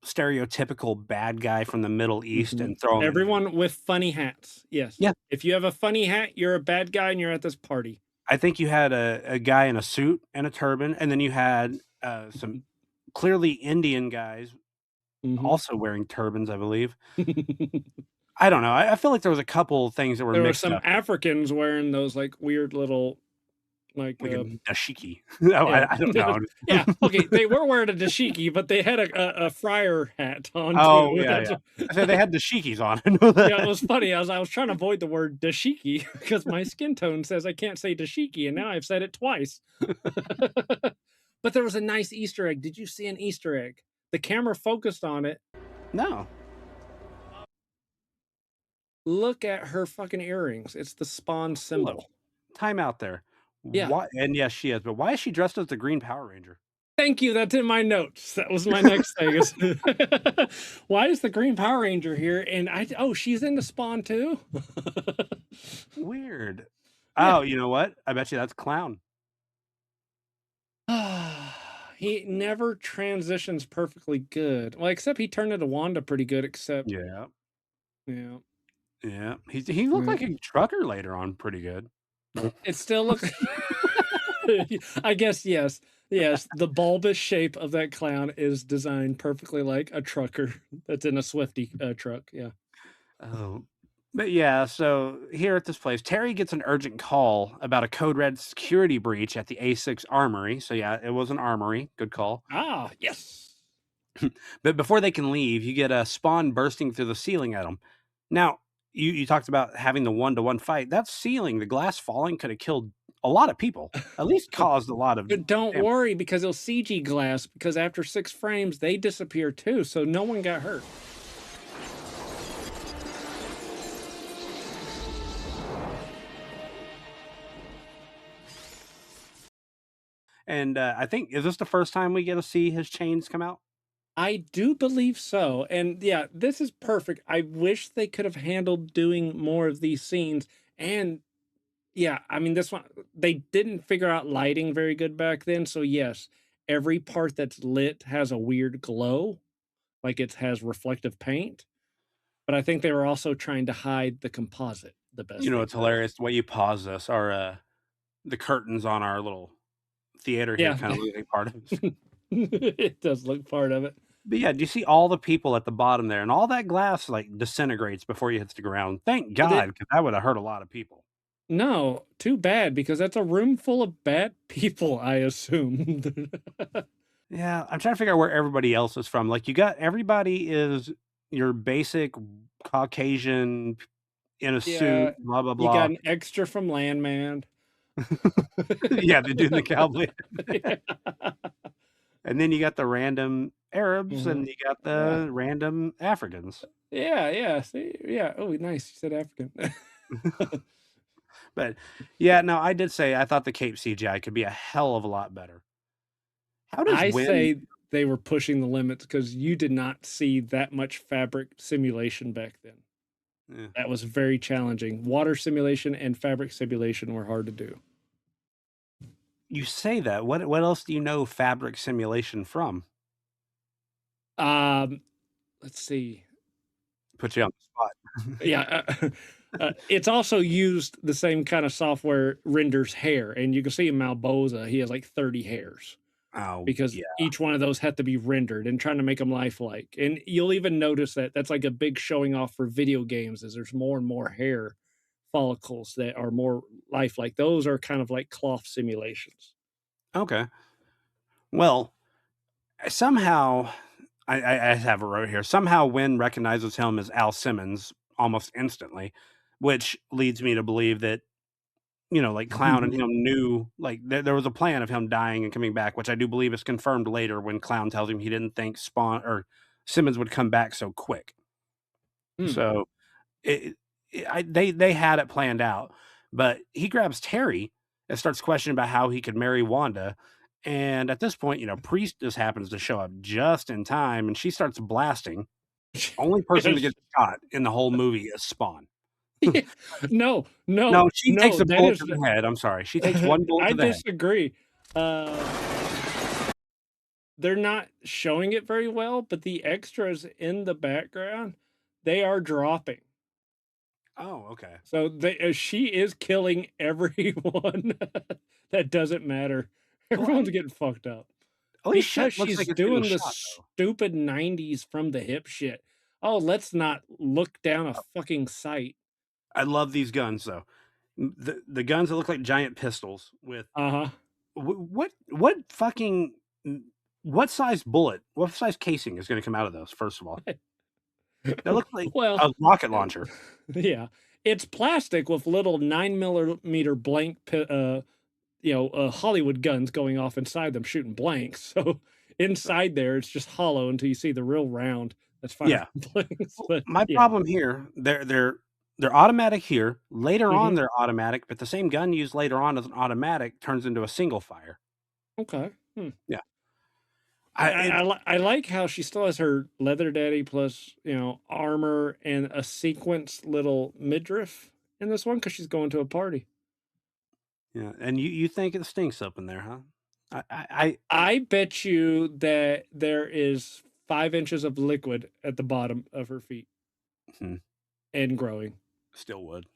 stereotypical bad guy from the Middle East and throw him in there. Everyone with funny hats. Yes. Yeah. If you have a funny hat, you're a bad guy and you're at this party. I think you had a guy in a suit and a turban, and then you had some clearly Indian guys also wearing turbans, I believe. I don't know. I feel like there was a couple things that were There were mixed some up. Africans wearing those like weird little Like a dashiki. yeah. I don't know. Yeah, okay, they were wearing a dashiki, but they had a friar hat on Oh, too. yeah. I said they had dashikis on. I know Yeah, that. it was funny. I was trying to avoid the word dashiki because my skin tone says I can't say dashiki, and now I've said it twice. But there was a nice Easter egg. Did you see an Easter egg? The camera focused on it. No. Look at her fucking earrings. It's the Spawn symbol. Time out there. Yeah. Why, and yes, she is, but why is she dressed as the Green Power Ranger? Thank you. That's in my notes. That was my next thing. Why is the Green Power Ranger here? And she's into Spawn too. Weird. Yeah. Oh, you know what? I bet you that's Clown. He never transitions perfectly good. Well, except he turned into Wanda pretty good. Except Yeah. yeah. He looked like a trucker later on, pretty good. It still looks. I guess yes. The bulbous shape of that clown is designed perfectly like a trucker that's in a Swifty truck. Yeah. Oh, but yeah. So here at this place, Terry gets an urgent call about a code red security breach at the A6 Armory. So yeah, it was an armory. Good call. Ah, yes. But before they can leave, you get a Spawn bursting through the ceiling at them. Now, you talked about having the one-to-one fight. That ceiling, the glass falling, could have killed a lot of people. At least caused a lot of. But don't worry, because it'll CG glass. Because after 6 frames, they disappear too, so no one got hurt. And I think, is this the first time we get to see his chains come out? I do believe so. And yeah, this is perfect. I wish they could have handled doing more of these scenes. And yeah, I mean, this one, they didn't figure out lighting very good back then. So yes, every part that's lit has a weird glow, like it has reflective paint. But I think they were also trying to hide the composite the best. You know, they it's could. hilarious. The way you pause this are the curtains on our little theater here Yeah. kind of losing part of it. It does look part of it. But yeah, do you see all the people at the bottom there? And all that glass like disintegrates before you hits the ground. Thank God, because that would have hurt a lot of people. No, too bad, because that's a room full of bad people, I assume. Yeah, I'm trying to figure out where everybody else is from. Like, you got everybody is your basic Caucasian in a suit, blah blah You blah. got an extra from Landman. Yeah, they're doing the cowboy. Yeah. And then you got the random Arabs and you got the random Africans. Yeah. See, yeah. Oh, nice. You said African. But yeah, no, I did say I thought the Cape CGI could be a hell of a lot better. How does I Wynn say they were pushing the limits because you did not see that much fabric simulation back then. Yeah. That was very challenging. Water simulation and fabric simulation were hard to do. You say that. What else do you know fabric simulation from? Let's see. Put you on the spot. Yeah, it's also used the same kind of software renders hair, and you can see in Malboza, he has like 30 hairs Oh, because yeah. each one of those had to be rendered and trying to make them lifelike. And you'll even notice that that's like a big showing off for video games is there's more and more hair follicles that are more lifelike. Those are kind of like cloth simulations. Okay. Well, somehow I have it right here. Somehow Wynn recognizes him as Al Simmons almost instantly, which leads me to believe that, like Clown and him knew, like there was a plan of him dying and coming back, which I do believe is confirmed later when Clown tells him he didn't think Spawn or Simmons would come back so quick. Hmm. So they had it planned out, but he grabs Terry and starts questioning about how he could marry Wanda. And at this point, Priest just happens to show up just in time, and she starts blasting. Only person to get shot in the whole movie is Spawn. No, she takes a that bullet is to the head. I'm sorry, she takes one bullet I to the head. disagree. They're not showing it very well, but the extras in the background, they are dropping. Oh, okay. So she is killing everyone. That doesn't matter. Everyone's getting fucked up. At least Because shit looks she's like it's doing getting the shot, though. stupid 90s from the hip shit. Oh, let's not look down a fucking sight. I love these guns though. The guns that look like giant pistols with Uh-huh. what fucking what size bullet, what size casing is going to come out of those? First of all, that looks like Well, a rocket launcher. yeah. It's plastic with little 9mm blank Hollywood guns going off inside them shooting blanks. So inside there it's just hollow until you see the real round that's firing blanks. But My yeah. problem here, they're automatic here. Later on, Mhm. they're automatic, but the same gun used later on as an automatic turns into a single fire. Okay. Yeah. I like how she still has her leather daddy plus, armor and a sequenced little midriff in this one because she's going to a party. Yeah, and you think it stinks up in there, huh? I bet you that there is 5 inches of liquid at the bottom of her feet. And growing. Still would.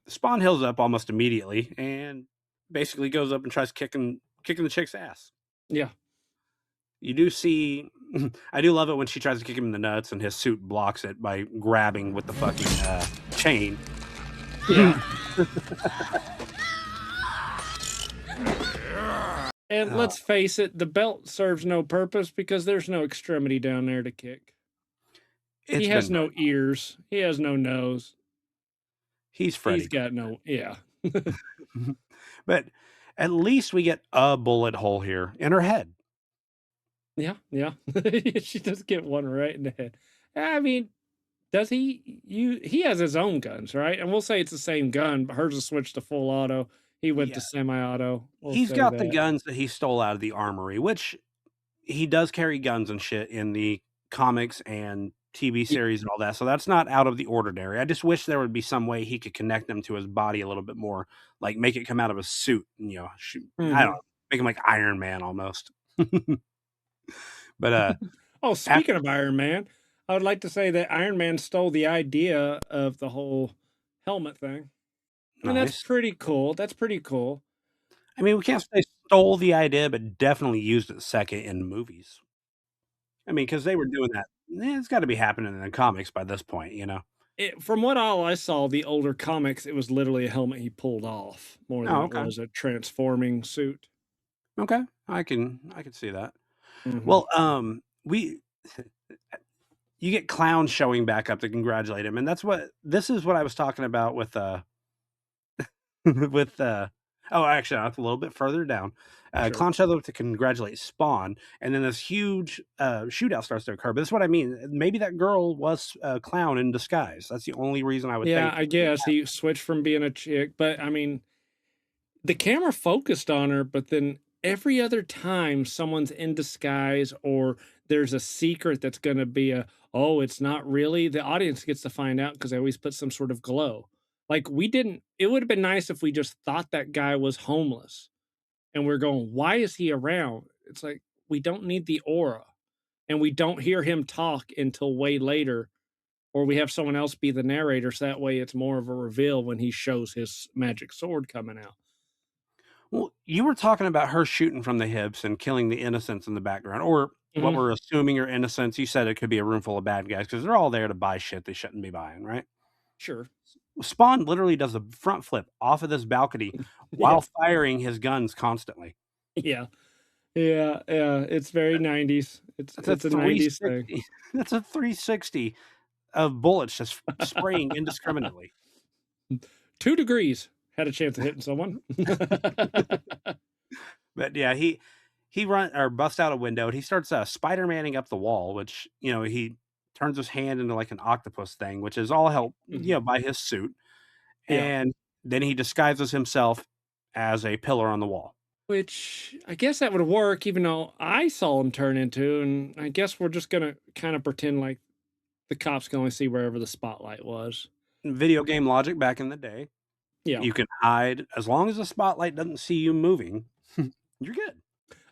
Spawn heals up almost immediately and basically goes up and tries kicking the chick's ass. Yeah. You do see, I do love it when she tries to kick him in the nuts and his suit blocks it by grabbing with the fucking chain. Yeah. And let's face it, the belt serves no purpose because there's no extremity down there to kick. He has no ears. He has no nose. He's Freddy. He's got no, yeah. But at least we get a bullet hole here in her head. Yeah. She does get one right in the head. I mean, does he has his own guns, right? And we'll say it's the same gun, but hers is switched to full auto. He went to semi-auto. He's got the guns that he stole out of the armory, which he does carry guns and shit in the comics and TV series and all that. So that's not out of the ordinary. I just wish there would be some way he could connect them to his body a little bit more, like make it come out of a suit, and, shoot, I don't know, make him like Iron Man almost. But oh, speaking of Iron Man, I would like to say that Iron Man stole the idea of the whole helmet thing. And that's pretty cool. I mean, we can't say stole the idea, but definitely used it second in movies. I mean, because they were doing that. It's got to be happening in the comics by this point, From what all I saw, the older comics, it was literally a helmet he pulled off more than it was a transforming suit. Okay, I can see that. Mhm. Well, you get Clown showing back up to congratulate him, and this is what I was talking about with actually, a little bit further down. Sure. Clown shows up to congratulate Spawn, and then this huge shootout starts to occur. But that's what I mean. Maybe that girl was Clown in disguise. That's the only reason I would think. Yeah, I guess he switched from being a chick, but I mean, the camera focused on her, but then every other time someone's in disguise or there's a secret that's going to be oh, it's not really, the audience gets to find out because they always put some sort of glow. Like we didn't, it would have been nice if we just thought that guy was homeless and we're going, why is he around? It's like, we don't need the aura and we don't hear him talk until way later, or we have someone else be the narrator. So that way it's more of a reveal when he shows his magic sword coming out. Well, you were talking about her shooting from the hips and killing the innocents in the background, or what Mhm. we're assuming are innocents. You said it could be a room full of bad guys because they're all there to buy shit they shouldn't be buying, right? Sure. Spawn literally does a front flip off of this balcony Yeah. while firing his guns constantly. Yeah. Yeah, yeah, it's very 90s. That's a It's a 90s thing. 360. That's a 360 of bullets just spraying indiscriminately. 2 degrees had a chance of hitting someone. But yeah, he run or busts out a window and he starts Spider-Manning up the wall, which he turns his hand into like an octopus thing, which is all helped Mhm. by his suit, Yeah. and then he disguises himself as a pillar on the wall. Which I guess that would work even though I saw him turn into, and I guess we're just gonna kinda pretend like the cops can only see wherever the spotlight was. Video game logic back in the day, Yeah. you can hide as long as the spotlight doesn't see you moving. You're good.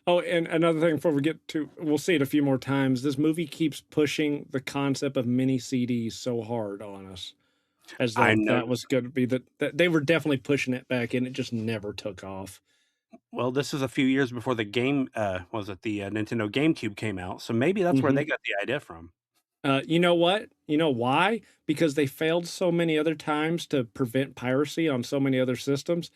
Oh, and another thing before we get to, we'll see it a few more times. This movie keeps pushing the concept of mini CDs so hard on us, as I though that noticed. was going to be that they were definitely pushing it back, and it just never took off. Well, this is a few years before the game, was it the Nintendo GameCube came out? So maybe that's where Hmm. they got the idea from. You know what? You know why? Because they failed so many other times to prevent piracy on so many other systems.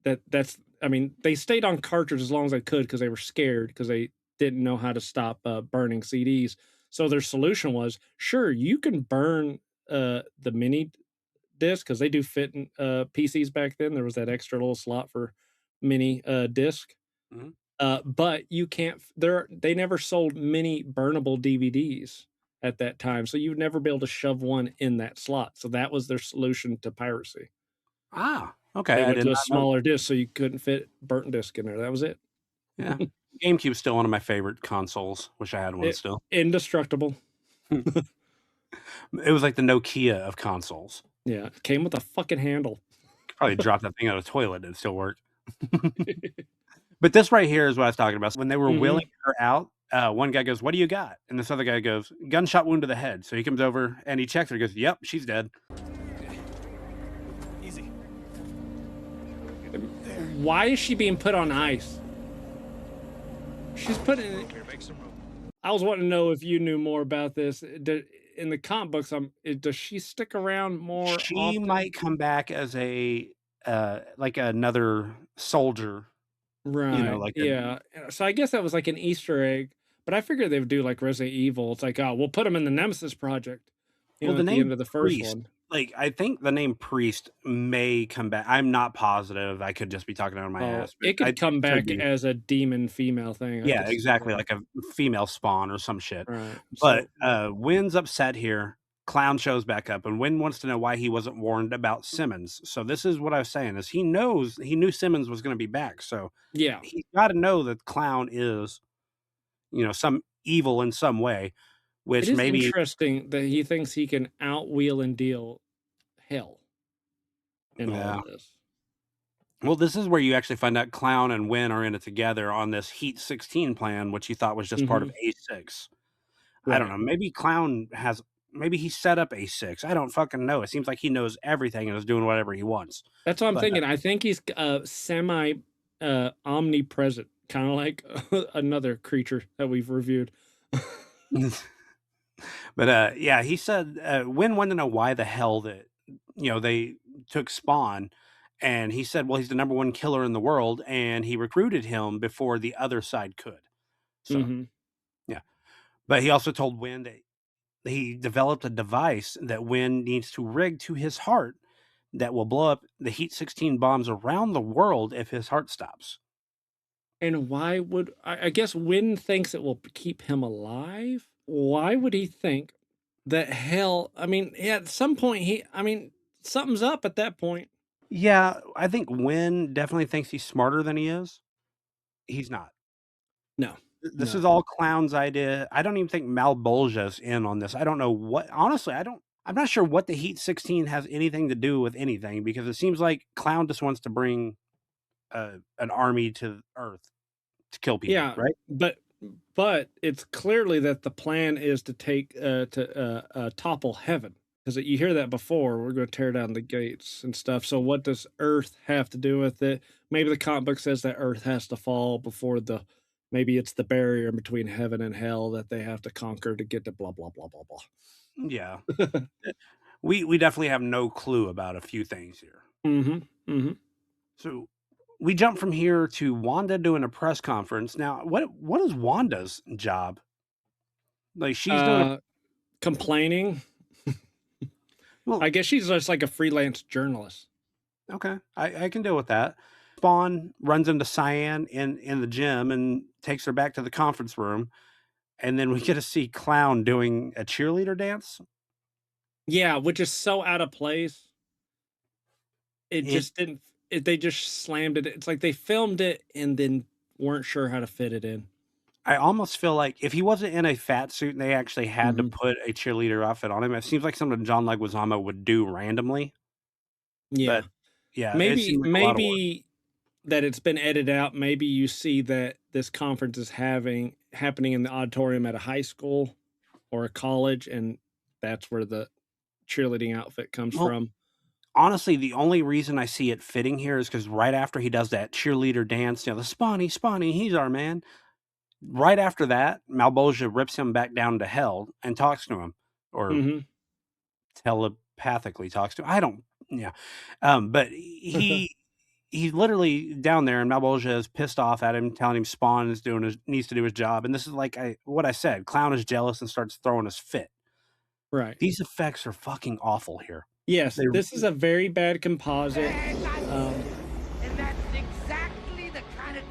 That's I mean, they stayed on cartridge as long as they could because they were scared because they didn't know how to stop burning CDs. So their solution was, sure, you can burn the mini disc because they do fit in PCs back then. There was that extra little slot for mini disc. Mhm. But you can't. They never sold mini burnable DVDs at that time, so you'd never be able to shove one in that slot. So that was their solution to piracy. Ah, okay, They I went did to a not know. smaller disc, so you couldn't fit burnt disc in there. That was it. Yeah. GameCube's still one of my favorite consoles. Wish I had one It still. indestructible. It was like the Nokia of consoles. Yeah, it came with a fucking handle. Could probably drop that thing out of the toilet, it'd still work. But this right here is what I was talking about. When they were Mhm. wheeling her out, one guy goes, "What do you got?" And this other guy goes, "Gunshot wound to the head." So he comes over and he checks her, he goes, "Yep, she's dead." Easy. Why is she being put on ice? She's put in. Here, make some room. I was wanting to know if you knew more about this. In the comic books, does she stick around more She often? might come back as a, like another soldier, Right. like a Yeah. So I guess that was like an Easter egg, but I figured they would do like Resident Evil. It's like, oh, we'll put them in the Nemesis Project, well, the at the name end of the first Priest, one. like, I think the name Priest may come back. I'm not positive. I could just be talking out of my Oh, ass, but it could come it could back be. as a demon female thing. I Yeah, could see exactly, that. like a female Spawn or some shit. Right. But, So Wynn's upset here. Clown shows back up, and Wynn wants to know why he wasn't warned about Simmons. So this is what I was saying, is he knew Simmons was gonna be back, so yeah, he's gotta know that Clown is, some evil in some way, it which is maybe. interesting that he thinks he can outwheel and deal hell in all Yeah. of this. Well, this is where you actually find out Clown and Wynn are in it together on this Heat 16 plan, which you thought was just part of Hmm. A6. I don't Right. know, maybe he set up A6, I don't fucking know, it seems like he knows everything and is doing whatever he wants. That's what I'm But, thinking. I think he's semi omnipresent, kind of like another creature that we've reviewed. but, yeah, he said, Wynn wanted to know why the hell that, they took Spawn, and he said, well, he's the number one killer in the world, and he recruited him before the other side could. So, Hmm. yeah. But he also told Wynn that he developed a device that Wynn needs to rig to his heart that will blow up the Heat 16 bombs around the world if his heart stops. And why would I guess Wynn thinks it will keep him alive? Why would he think that hell? I mean, yeah, at some point I mean, something's up at that point. Yeah, I think Wynn definitely thinks he's smarter than he is. He's not. No, This no. is all Clown's idea. I don't even think Malbolgia's in on this. I don't know what honestly, I'm not sure what the Heat 16 has anything to do with anything because it seems like Clown just wants to bring, an army to Earth to kill people, Yeah, right? but it's clearly that the plan is to topple heaven, 'cause you hear that before, "We're gonna tear down the gates and stuff," so what does Earth have to do with it? Maybe the comic book says that Earth has to fall before maybe it's the barrier between heaven and hell that they have to conquer to get to blah, blah, blah, blah, Yeah. blah. We definitely have no clue about a few things here. Mhm, mhm. So, we jump from here to Wanda doing a press conference. Now, what is Wanda's job? Like, she's doing a Uh, Complaining? well, I guess she's just like a freelance journalist. okay, I can deal with that. Spawn runs into Cyan in the gym and takes her back to the conference room, and then we get to see Clown doing a cheerleader dance. Yeah, which is so out of place. It It just didn't they just slammed it. It's like they filmed it and then weren't sure how to fit it in. I almost feel like if he wasn't in a fat suit and they actually had to Mhm. put a cheerleader outfit on him, it seems like something John Leguizamo would do randomly, Yeah. but yeah, it Maybe seemed like a lot of work. maybe that it's been edited out. Maybe you see that this conference is happening in the auditorium at a high school or a college, and that's where the cheerleading outfit comes Well, from. honestly, the only reason I see it fitting here is because right after he does that cheerleader dance, the Spawny, he's our man. Right after that, Malbolgia rips him back down to hell and talks to him, or Mhm. telepathically talks to him. I don't yeah. But he's literally down there, and Malbolgia is pissed off at him, telling him Spawn is doing his needs to do his job, and this is like what I said, Clown is jealous and starts throwing his fit. Right. These effects are fucking awful here. Yes, They this is a very bad composite. Um, And that's exactly the kind of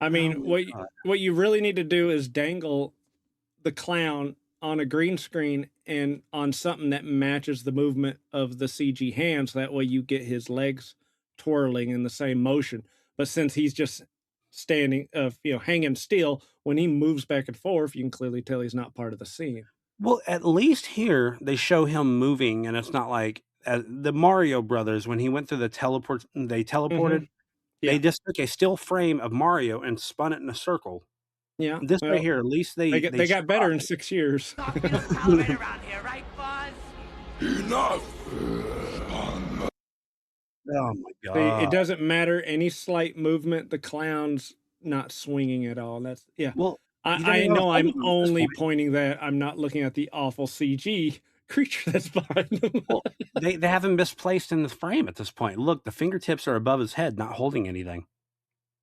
I oh mean, my god. what you really need to do is dangle the clown on a green screen and on something that matches the movement of the CG hands. That way you get his legs twirling in the same motion. But since he's just standing, hanging still, when he moves back and forth, you can clearly tell he's not part of the scene. Well, at least here, they show him moving, and it's not like, the Mario Brothers, when he went through they Hmm. teleported, they Yeah. just took a still frame of Mario and spun it in a circle. Yeah. This right Well, here, at least they they got better shot in 6 years. stuff you don't tolerate around here, right, Buzz? Oh my It god. doesn't matter any slight movement. The clown's not swinging at all. That's yeah. Well, you don't I even have a know I'm fighting game at this only point. pointing that. I'm not looking at the awful CG creature that's behind them. Well, they have him misplaced in the frame at this point. Look, the fingertips are above his head, not holding anything.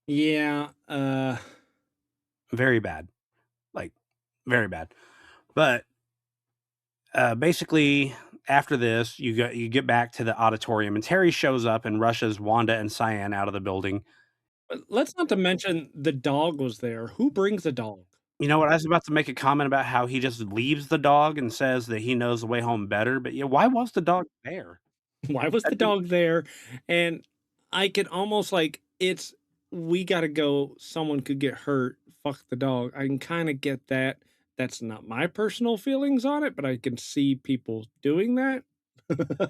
Yeah, Very bad. Like, very bad. But, basically, after this, you get back to the auditorium, and Terry shows up and rushes Wanda and Cyan out of the building. but let's not to mention the dog was there. Who brings a dog? You know what? I was about to make a comment about how he just leaves the dog and says that he knows the way home better, but yeah, why was the dog there? Why was the That didn't dog there? And I could almost like it's we gotta go. Someone could get hurt. Fuck the dog. I can kind of get that. That's not my personal feelings on it, but I can see people doing that.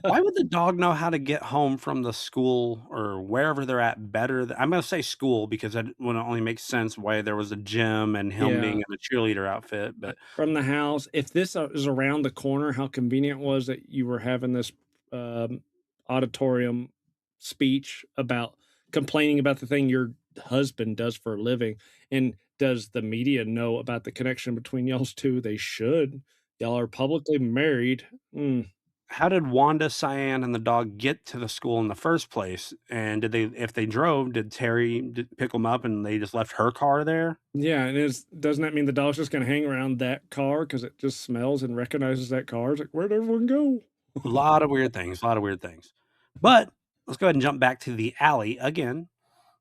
why would the dog know how to get home from the school or wherever they're at better I'm gonna say school because that would only make sense why there was a gym and him being Yeah. in a cheerleader outfit, but From the house. If this is around the corner, how convenient it was that you were having this um, auditorium speech about complaining about the thing your husband does for a living. And does the media know about the connection between y'all's two? They should. Y'all are publicly married. Mm. how did Wanda, Cyan, and the dog get to the school in the first place? And did they if they drove, did Terry pick them up and they just left her car there? Yeah, and doesn't that mean the dog's just gonna hang around that car because it just smells and recognizes that car? It's like, where'd everyone go? A lot of weird things, a lot of weird things. But let's go ahead and jump back to the alley again,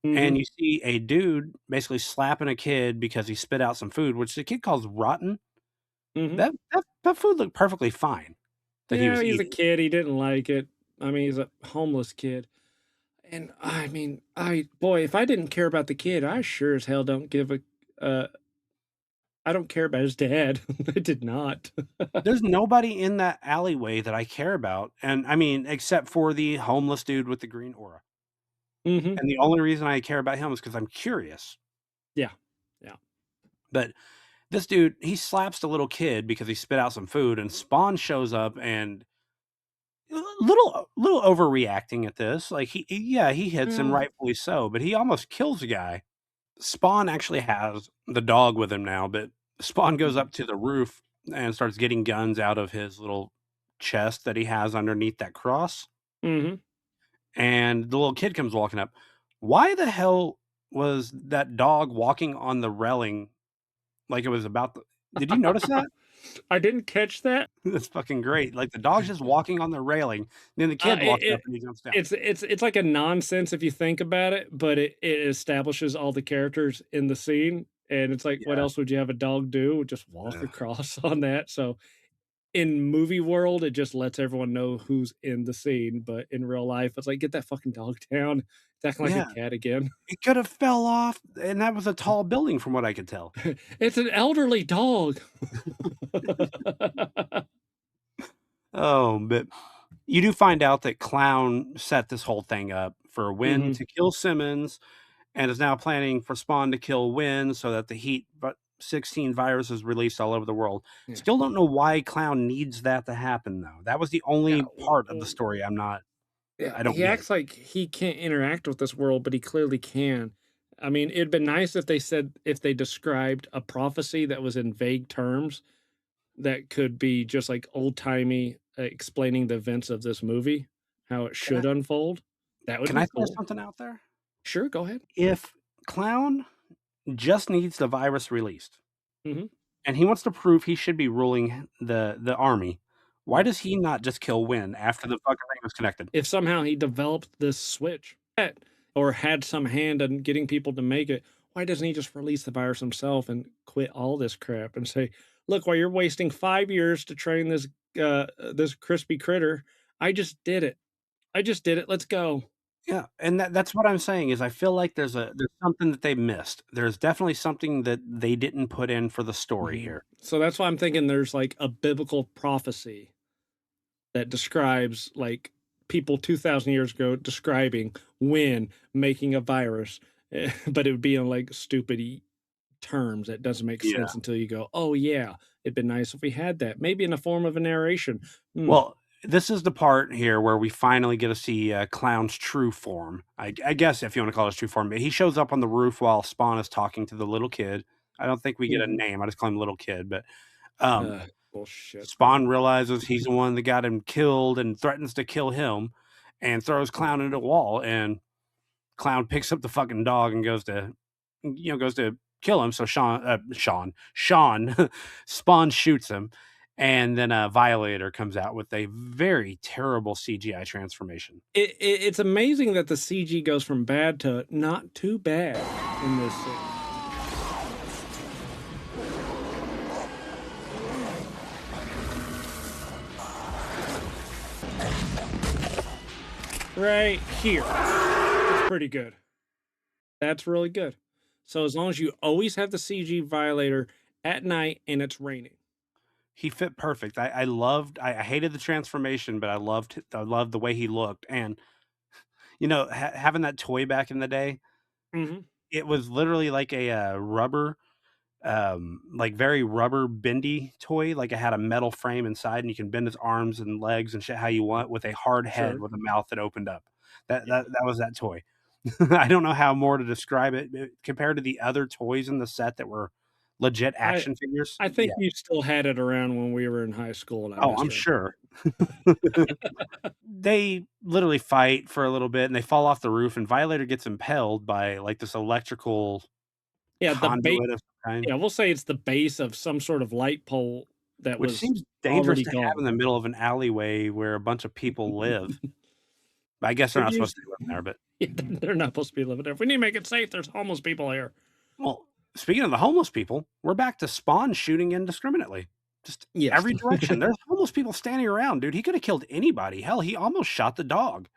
and Hmm. you see a dude basically slapping a kid because he spit out some food, which the kid calls rotten. Hmm. That food looked perfectly fine that he Yeah, was he's a eating. kid. He didn't like it. I mean, he's a homeless kid. And I mean, boy, if I didn't care about the kid, I sure as hell don't give a I don't care about his dad. I did not. There's nobody in that alleyway that I care about, and I mean, except for the homeless dude with the green aura. Mhm. And the only reason I care about him is because 'cause I'm curious. Yeah. Yeah. But this dude, he slaps the little kid because he spit out some food, and Spawn shows up and little overreacting at this. Like yeah, he hits him, Well, rightfully so, but he almost kills the guy. Spawn actually has the dog with him now, but Spawn goes mhm. up to the roof and starts getting guns out of his little chest that he has underneath that cross. Mhm. And the little kid comes walking up. Why the hell was that dog walking on the railing like it was about the did you notice that? I didn't catch that. That's fucking great. Like the dog's just walking on the railing, then the kid walks up It and he jumps down. it's like a nonsense if you think about it, but it establishes all the characters in the scene, and it's like, what Yeah. else would you have a dog do? Just walk Ugh. across on that. So in movie world, it just lets everyone know who's in the scene, but in real life, it's like, get that fucking dog down. It's acting like a Yeah. cat again. It could have fell off, and that was a tall building from what I could tell. It's an elderly dog. Oh, but you do find out that Clown set this whole thing up for Wynn Mhm. to kill Simmons and is now planning for Spawn to kill Wynn so that the Heat 16 virus is released all over the world. Yeah. Still don't know why Clown needs that to happen, though. That was the Yeah, only part of the well, story yeah, I don't he get. acts like he can't interact with this world, but he clearly can. I mean, it'd been nice if they described a prophecy that was in vague terms that could be just like old-timey, explaining the events of this movie, how it Can I should unfold. That would can I be throw cool. something out there? Sure, go ahead. If Clown just needs the virus released Mhm. and he wants to prove he should be ruling the army, why Yeah. does he not just kill Wynn after the fucking thing was connected? If somehow he developed this switch or had some hand in getting people to make it, why doesn't he just release the virus himself and quit all this crap and say, "Look, while you're wasting 5 years to train this crispy critter, I just did it. I just did it. Let's go." Yeah, and that's what I'm saying is I feel like there's something that they missed. There's definitely something that they didn't put in for the story Mhm. here. So that's why I'm thinking there's like a biblical prophecy that describes like people 2,000 years ago describing when making a virus, but it would be in like stupid terms that doesn't make Yeah. sense until you go, "Oh, yeah, it'd been nice if we had that." Maybe in the form of a narration. Hmm. Well, this is the part here where we finally get to see Clown's true form. I guess if you want to call it his true form, but he shows up on the roof while Spawn is talking to the little kid. I don't think we get a Mhm. name. I just call him little kid, but um, Bullshit. Spawn realizes he's the one that got him killed and threatens to kill him, and throws Clown into a wall. And Clown picks up the fucking dog and goes to kill him. So Sean, Spawn shoots him, and then a Violator comes out with a very terrible CGI transformation. It's amazing that the CG goes from bad to not too bad in this scene. Right here. It's pretty good. That's really good. So as long as you always have the CG Violator at night and it's raining. He fit perfect. I hated the transformation, but I loved the way he looked. And having that toy back in the day, Mhm. it was literally like a rubber like very rubber bendy toy. Like it had a metal frame inside, and you can bend his arms and legs and shit how you want with a hard head Sure. with a mouth that opened up. That Yeah. that was that toy. I don't know how more to describe it compared to the other toys in the set that were legit I action figures. I Yeah. think you still had it around when we were in high school and I Oh, I'm messed around. sure. They literally fight for a little bit and they fall off the roof, and Violator gets impelled by like this electrical Yeah, the base. conduit of some kind, Yeah, we'll say it's the base of some sort of light pole that which was seems dangerous already to have in gone. the middle of an alleyway where a bunch of people live. I guess they're Could not use supposed to be living there, but they're not supposed to be living there. If we need to make it safe, there's homeless people here. well, speaking of the homeless people, we're back to Spawn shooting indiscriminately. Just Yes. every direction. There's homeless people standing around, dude. He could have killed anybody. Hell, he almost shot the dog.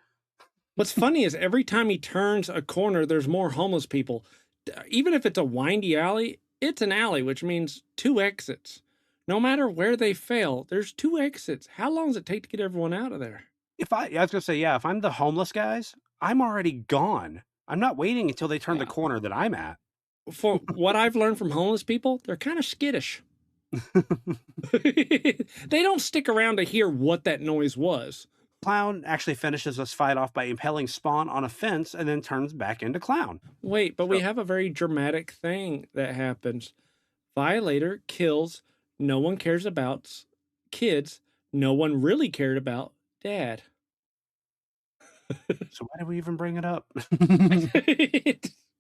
What's funny is every time he turns a corner, there's more homeless people. Even if it's a windy alley, it's an alley, which means 2 exits. No matter where they fail, there's 2 exits. How long does it take to get everyone out of there? I was gonna say, yeah, if I'm the homeless guys, I'm already gone. I'm not waiting until they turn the Yeah. corner that I'm at. For what I've learned from homeless people, they're kind of skittish. They don't stick around to hear what that noise was. Clown actually finishes this fight off by impaling Spawn on a fence and then turns back into Clown. Wait, but we have a very dramatic thing that happens. Violator kills no one cares about kids. No one really cared about Dad. So why did we even bring it up?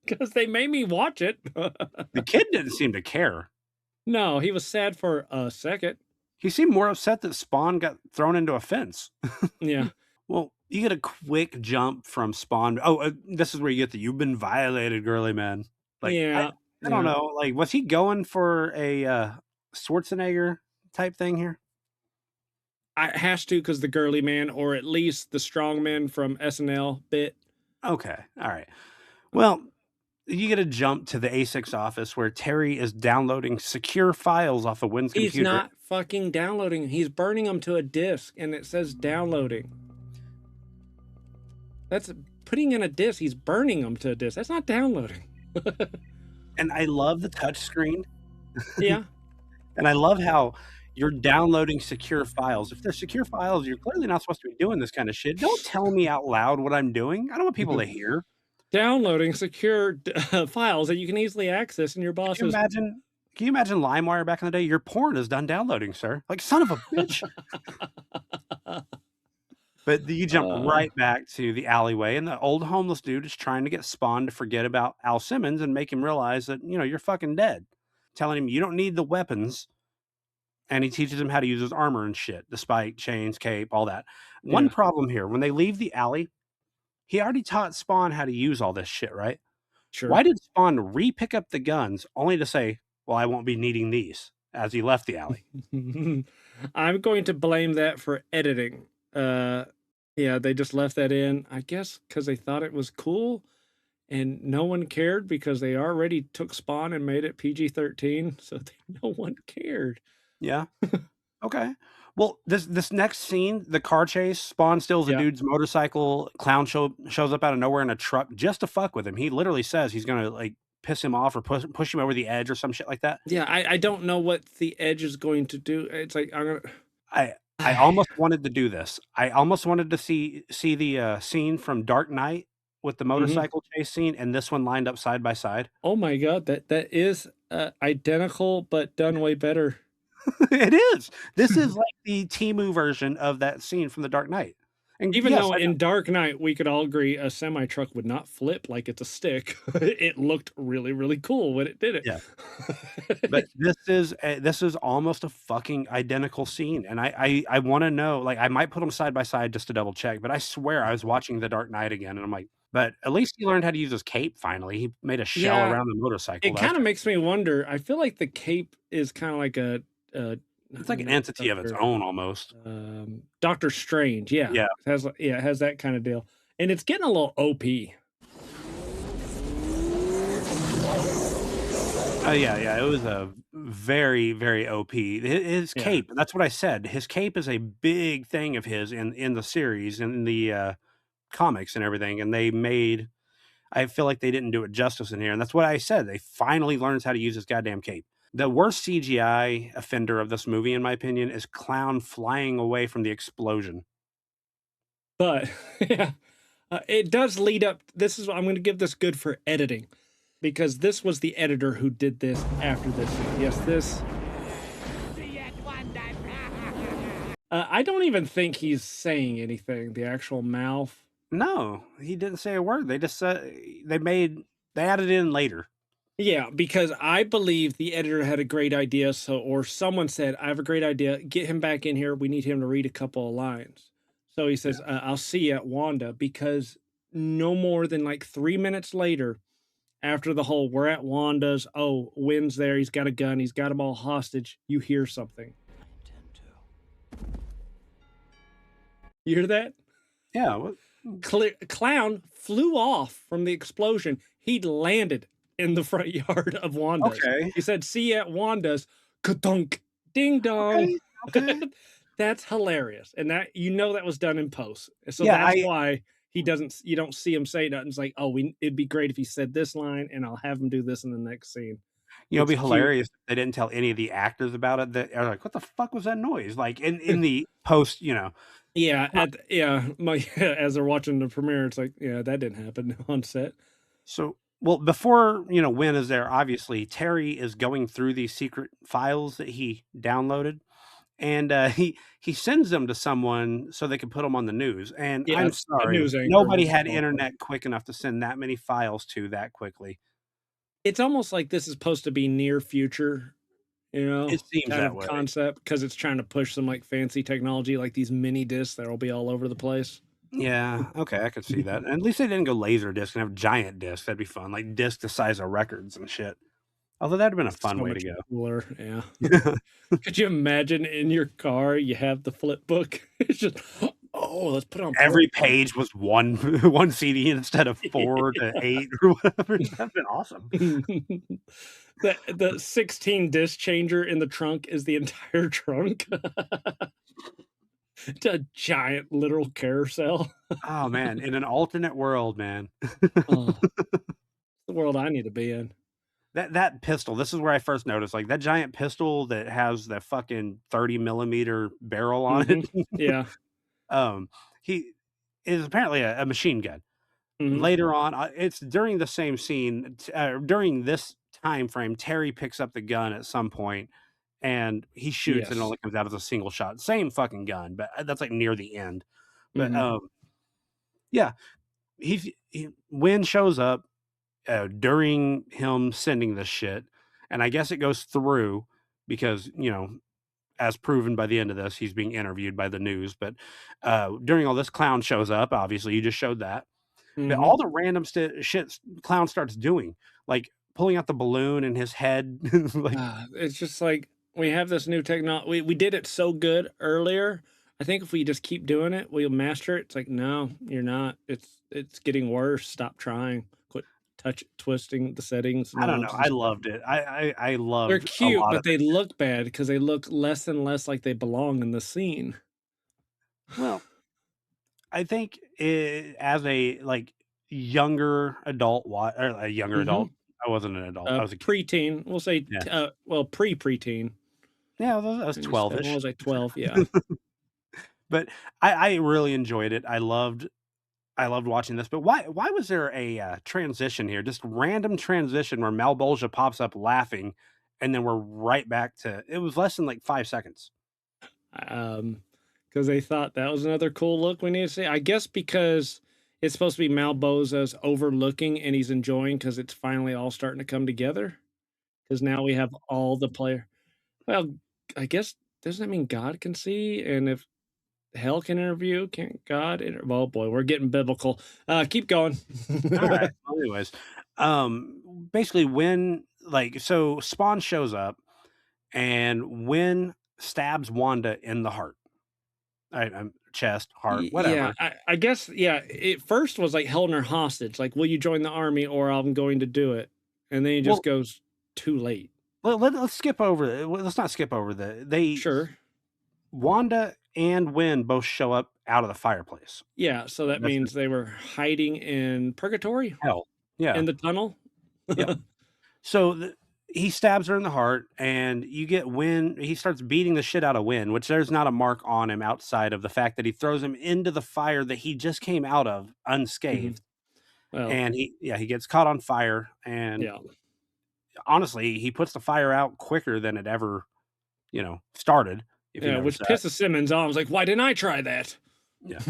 Because they made me watch it. The kid didn't seem to care. No, he was sad for a second. He seemed more upset that Spawn got thrown into a fence. Yeah. Well, you get a quick jump from Spawn. Oh, this is where you get the "you've been violated, girly man." Like, Yeah. I don't know. Like, was he going for a Schwarzenegger type thing here? It has to, because the girly man, or at least the strong man from SNL bit. Okay, all right. Well, you get a jump to the A6 office where Terry is downloading secure files off of Wynn's He's computer. not fucking downloading. He's burning them to a disk, and it says downloading. That's putting in a disk. He's burning them to a disk. That's not downloading. And I love the touch screen. Yeah. And I love how you're downloading secure files. If they're secure files, you're clearly not supposed to be doing this kind of shit. Don't tell me out loud what I'm doing. I don't want people to hear. Downloading secure files that you can easily access in your boss's. Can you imagine LimeWire back in the day? Your porn is done downloading, sir. Like, son of a bitch. But you jump right back to the alleyway, and the old homeless dude is trying to get Spawn to forget about Al Simmons and make him realize that, you're fucking dead. Telling him you don't need the weapons. And he teaches him how to use his armor and shit, the spike, chains, cape, all that. One problem here, when they leave the alley, he already taught Spawn how to use all this shit, right? Sure. Why did Spawn re-pick up the guns only to say, well, I won't be needing these, as he left the alley? I'm going to blame that for editing. Yeah, they just left that in, I guess, because they thought it was cool, and no one cared because they already took Spawn and made it PG-13, so no one cared. Yeah. Okay. Well, this next scene, the car chase, Spawn steals a dude's motorcycle. Clown shows up out of nowhere in a truck just to fuck with him. He literally says he's gonna like piss him off or push him over the edge or some shit like that. Yeah, I don't know what the edge is going to do. It's like I almost wanted to do this. I almost wanted to see the scene from Dark Knight with the motorcycle chase scene and this one lined up side by side. Oh my god, that is identical but done way better. It is. This is like the Temu version of that scene from The Dark Knight. And even though in Dark Knight we could all agree a semi truck would not flip like it's a stick, it looked really, really cool when it did it. Yeah. But this is almost a fucking identical scene, and I want to know. Like, I might put them side by side just to double check, but I swear I was watching The Dark Knight again, and I'm like, but at least he learned how to use his cape. Finally, he made a shell around the motorcycle. It kind of makes me wonder. I feel like the cape is kind of like it's like an entity of its own almost. Doctor Strange, yeah. It has that kind of deal. And it's getting a little OP. Oh yeah, it was a very, very OP. His cape, that's what I said. His cape is a big thing of his in the series, in the comics and everything. And I feel like they didn't do it justice in here. And that's what I said. They finally learns how to use his goddamn cape. The worst CGI offender of this movie, in my opinion, is Clown flying away from the explosion. But it does lead up. I'm going to give this good for editing, because this was the editor who did this after this. Yes, this. I don't even think he's saying anything. The actual mouth. No, he didn't say a word. They just said they added in later. Yeah, because I believe the editor had a great idea. Or someone said, I have a great idea. Get him back in here. We need him to read a couple of lines. So he says, I'll see you at Wanda, because no more than like 3 minutes later, after the whole, we're at Wanda's, Wynn's there, he's got a gun, he's got them all hostage, you hear something. I intend to. You hear that? Yeah. What? Clown flew off from the explosion. He'd landed in the front yard of Wanda's. Okay. He said, "See you at Wanda's." Ka-dunk, ding dong. Okay. Okay. That's hilarious, and that that was done in post. So Yeah, that's why he doesn't. You don't see him say nothing. It's like, oh, it'd be great if he said this line, and I'll have him do this in the next scene. it'd It's be cute. hilarious if they didn't tell any of the actors about it. That are like, "What the fuck was that noise?" Like in the post, Yeah, as they're watching the premiere, it's like, yeah, that didn't happen on set. So, well, before Win is there, obviously Terry is going through these secret files that he downloaded, and he sends them to someone so they can put them on the news. And I'm Yes, a sorry, news anchor nobody was had involved. internet quick enough to send that many files to that quickly. It's almost like this is supposed to be near future, It seems kind that of way. concept because it's trying to push some like fancy technology, like these mini discs that'll be all over the place. Yeah, okay, I could see that. And at least they didn't go laser disc and have giant discs. That'd be fun, like disc the size of records and shit. Although that'd have been a fun So way to much go. cooler, yeah. Could you imagine in your car you have the flip book? It's just, oh, let's put on Every flip. page was one one CD instead of 4 to 8 or whatever. That'd been awesome. The 16 disc changer in the trunk is the entire trunk. It's a giant literal carousel. Oh man, in an alternate world, man. Oh, the world I need to be in. That pistol, this is where I first noticed, like, that giant pistol that has the fucking 30 millimeter barrel on it. Yeah. He is apparently a machine gun. Mhm. Later on, it's during the same scene, during this time frame, Terry picks up the gun at some point, and he shoots, and it Yes. only comes out as a single shot. Same fucking gun, but that's, like, near the end. But, Mhm. yeah, Win shows up, during him sending this shit, and I guess it goes through because, as proven by the end of this, he's being interviewed by the news, but, during all this, Clown shows up, obviously, you just showed that. But Mhm. all the random shit Clown starts doing, like pulling out the balloon in his head, like It's just like we have this new technology. We did it so good earlier. I think if we just keep doing it, we'll master it. It's like, no, you're not. It's getting worse. Stop trying. Quit twisting the settings. I No, don't know. it's I just, loved it. I they're loved a cute, lot of but they it. look bad because they look less and less like they belong in the scene. Well, I think as a like younger adult, or a younger Mhm. adult. I wasn't an adult. I was a kid. Preteen. We'll say, Yeah, well, pre-preteen. yeah. I was Maybe seven. 12ish. What was I? 12. Yeah. But I really enjoyed it. I loved watching this. But why was there a transition here? Just random transition where Malbolgia pops up laughing, and then we're right back to it. Was less than like 5 seconds. Because they thought that was another cool look we need to see. I guess because it's supposed to be Malboza's overlooking and he's enjoying because it's finally all starting to come together. Because now we have all the player. Well, I guess doesn't that mean God can see? And if hell can interview, can't God? Oh boy, we're getting biblical. Keep going. All right. Well, anyways, basically when so Spawn shows up and when stabs Wanda in the heart, chest, heart, Yeah, whatever. I guess, yeah, it first was like holding her hostage, like, will you join the army or I'm going to do it? And then he just Well, goes, too late. let's skip over. Let's not skip over Sure. Wanda and Win both show up out of the fireplace. Yeah, so that That's means they were hiding in purgatory? hell. In Yeah. the tunnel? Yep. So he stabs her in the heart, and you get Win. He starts beating the shit out of Win, which there's not a mark on him outside of the fact that he throws him into the fire that he just came out of Mhm. unscathed. Well, And he gets caught on fire. And yeah. honestly, he puts the fire out quicker than it ever, started. If you Yeah, notice which that. pisses Simmons off. I was like, why didn't I try that? Yeah.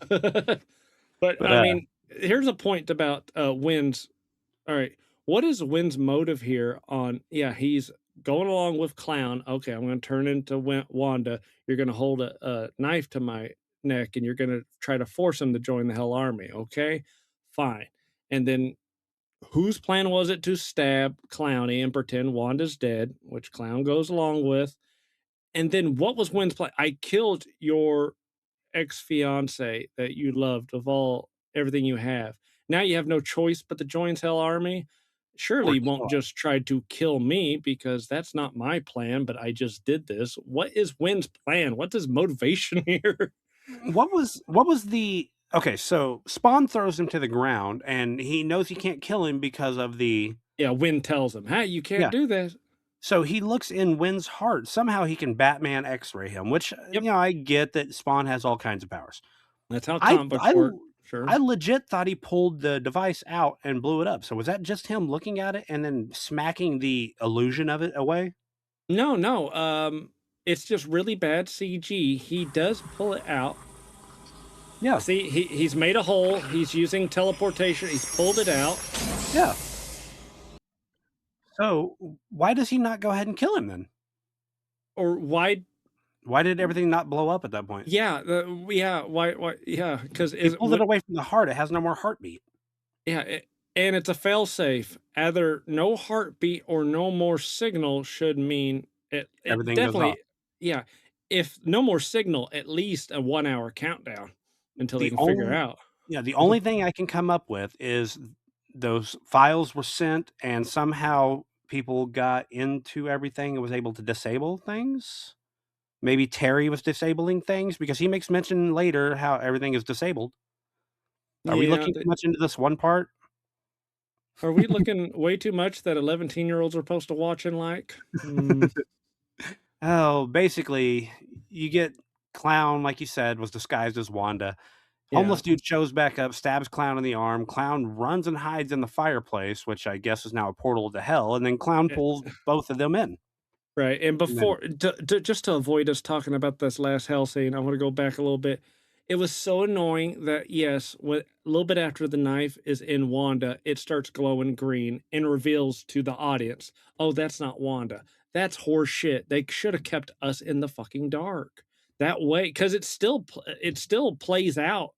But, But I mean, here's a point about, Wynn's alright, what is Wynn's motive here on yeah, he's going along with Clown, "Okay, I'm gonna turn into Wanda, you're gonna hold a knife to my neck, and you're gonna try to force him to join the Hell Army, okay? Fine." And then whose plan was it to stab Clowny and pretend Wanda's dead, which Clown goes along with, and then what was Wynn's plan? "I killed your ex-fiance that you loved of everything you have. Now you have no choice but to join Hell Army. Surely Or you won't kill just try to kill me because that's not my plan, but I just did this. What is Wynn's plan? What's his motivation here? him. What was the okay? So Spawn throws him to the ground, and he knows he can't kill him because of the Yeah, Wynn tells him, "Hey, you can't yeah. do that." So he looks in Wynn's heart. Somehow he can Batman X-ray him, which Yep, I get that Spawn has all kinds of powers. that's how I comic books I work. Sure. I legit thought he pulled the device out and blew it up. So was that just him looking at it and then smacking the illusion of it away? No, no, it's just really bad CG. He does pull it out. Yeah, See, he's made a hole. He's using teleportation. He's pulled it out. yeah. So why does he not go ahead and kill him then? Or why? Why did everything not blow up at that point? Yeah, yeah. Why? Yeah, because He pulled it away from the heart. It has no more heartbeat. yeah, and it's a failsafe. Either no heartbeat or no more signal should mean it Everything goes off. definitely. Yeah, if no more signal, at least a 1 hour countdown until they The can figure only out. the only thing I can come up with is those files were sent and somehow people got into everything and was able to disable things. Maybe Terry was disabling things because he makes mention later how everything is disabled. Are we Yeah, looking too much into this one part? are we looking way too much that 11-year-olds are supposed to watch and like? Mm, Oh, basically, you get Clown, like you said, was disguised as Wanda. yeah. Homeless dude shows back up, stabs Clown in the arm. Clown runs and hides in the fireplace, which I guess is now a portal to hell. And then Clown Eh, pulls both of them in. right, and And then, before just to avoid us talking about this last hell scene, I wanna go back a little bit. It was so annoying that, yes, when a little bit after the knife is in Wanda, it starts glowing green and reveals to the audience, "Oh, that's not Wanda. That's horse shit. They shoulda kept us in the fucking dark." That way, because it still plays out,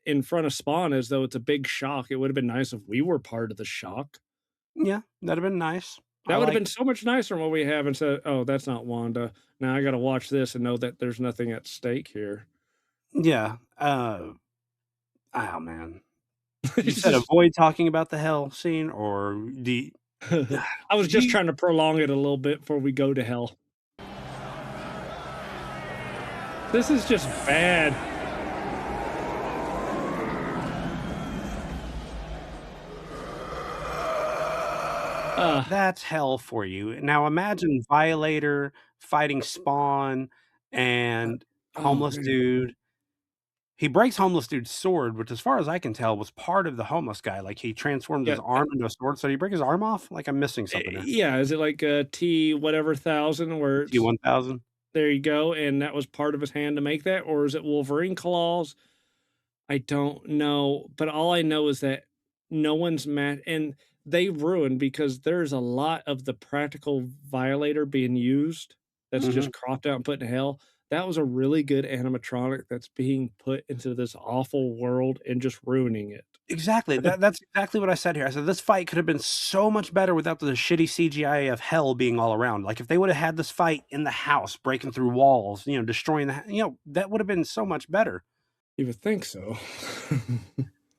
in front of Spawn as though it's a big shock. It would've been nice if we were part of the shock. yeah, that'd have been nice. I That would have like, been so much nicer than what we have and said, "Oh, that's not Wanda. Now I gotta watch this and know that there's nothing at stake here." yeah. Oh, man. You It's said just avoid talking about the hell scene, or the. I was Do just you, trying to prolong it a little bit before we go to hell. This is just bad. that's hell for you. Now imagine Violator fighting Spawn and Oh, Homeless man. Dude. He breaks Homeless Dude's sword, which, as far as I can tell, was part of the homeless guy. Like he transformed Yeah, his arm into a sword. So did he break his arm off? Like I'm missing something there. yeah, is it like a T whatever thousand where it's T1000. there you go, and that was part of his hand to make that, or is it Wolverine claws? I don't know, but all I know is that no one's mad, and they ruined because there's a lot of the practical Violator being used that's Hmm. just cropped out and put in hell. That was a really good animatronic that's being put into this awful world and just ruining it. Exactly. That's exactly what I said here. I said this fight could have been so much better without the shitty CGI of hell being all around. Like if they would have had this fight in the house, breaking through walls, destroying that would have been so much better. You would think so.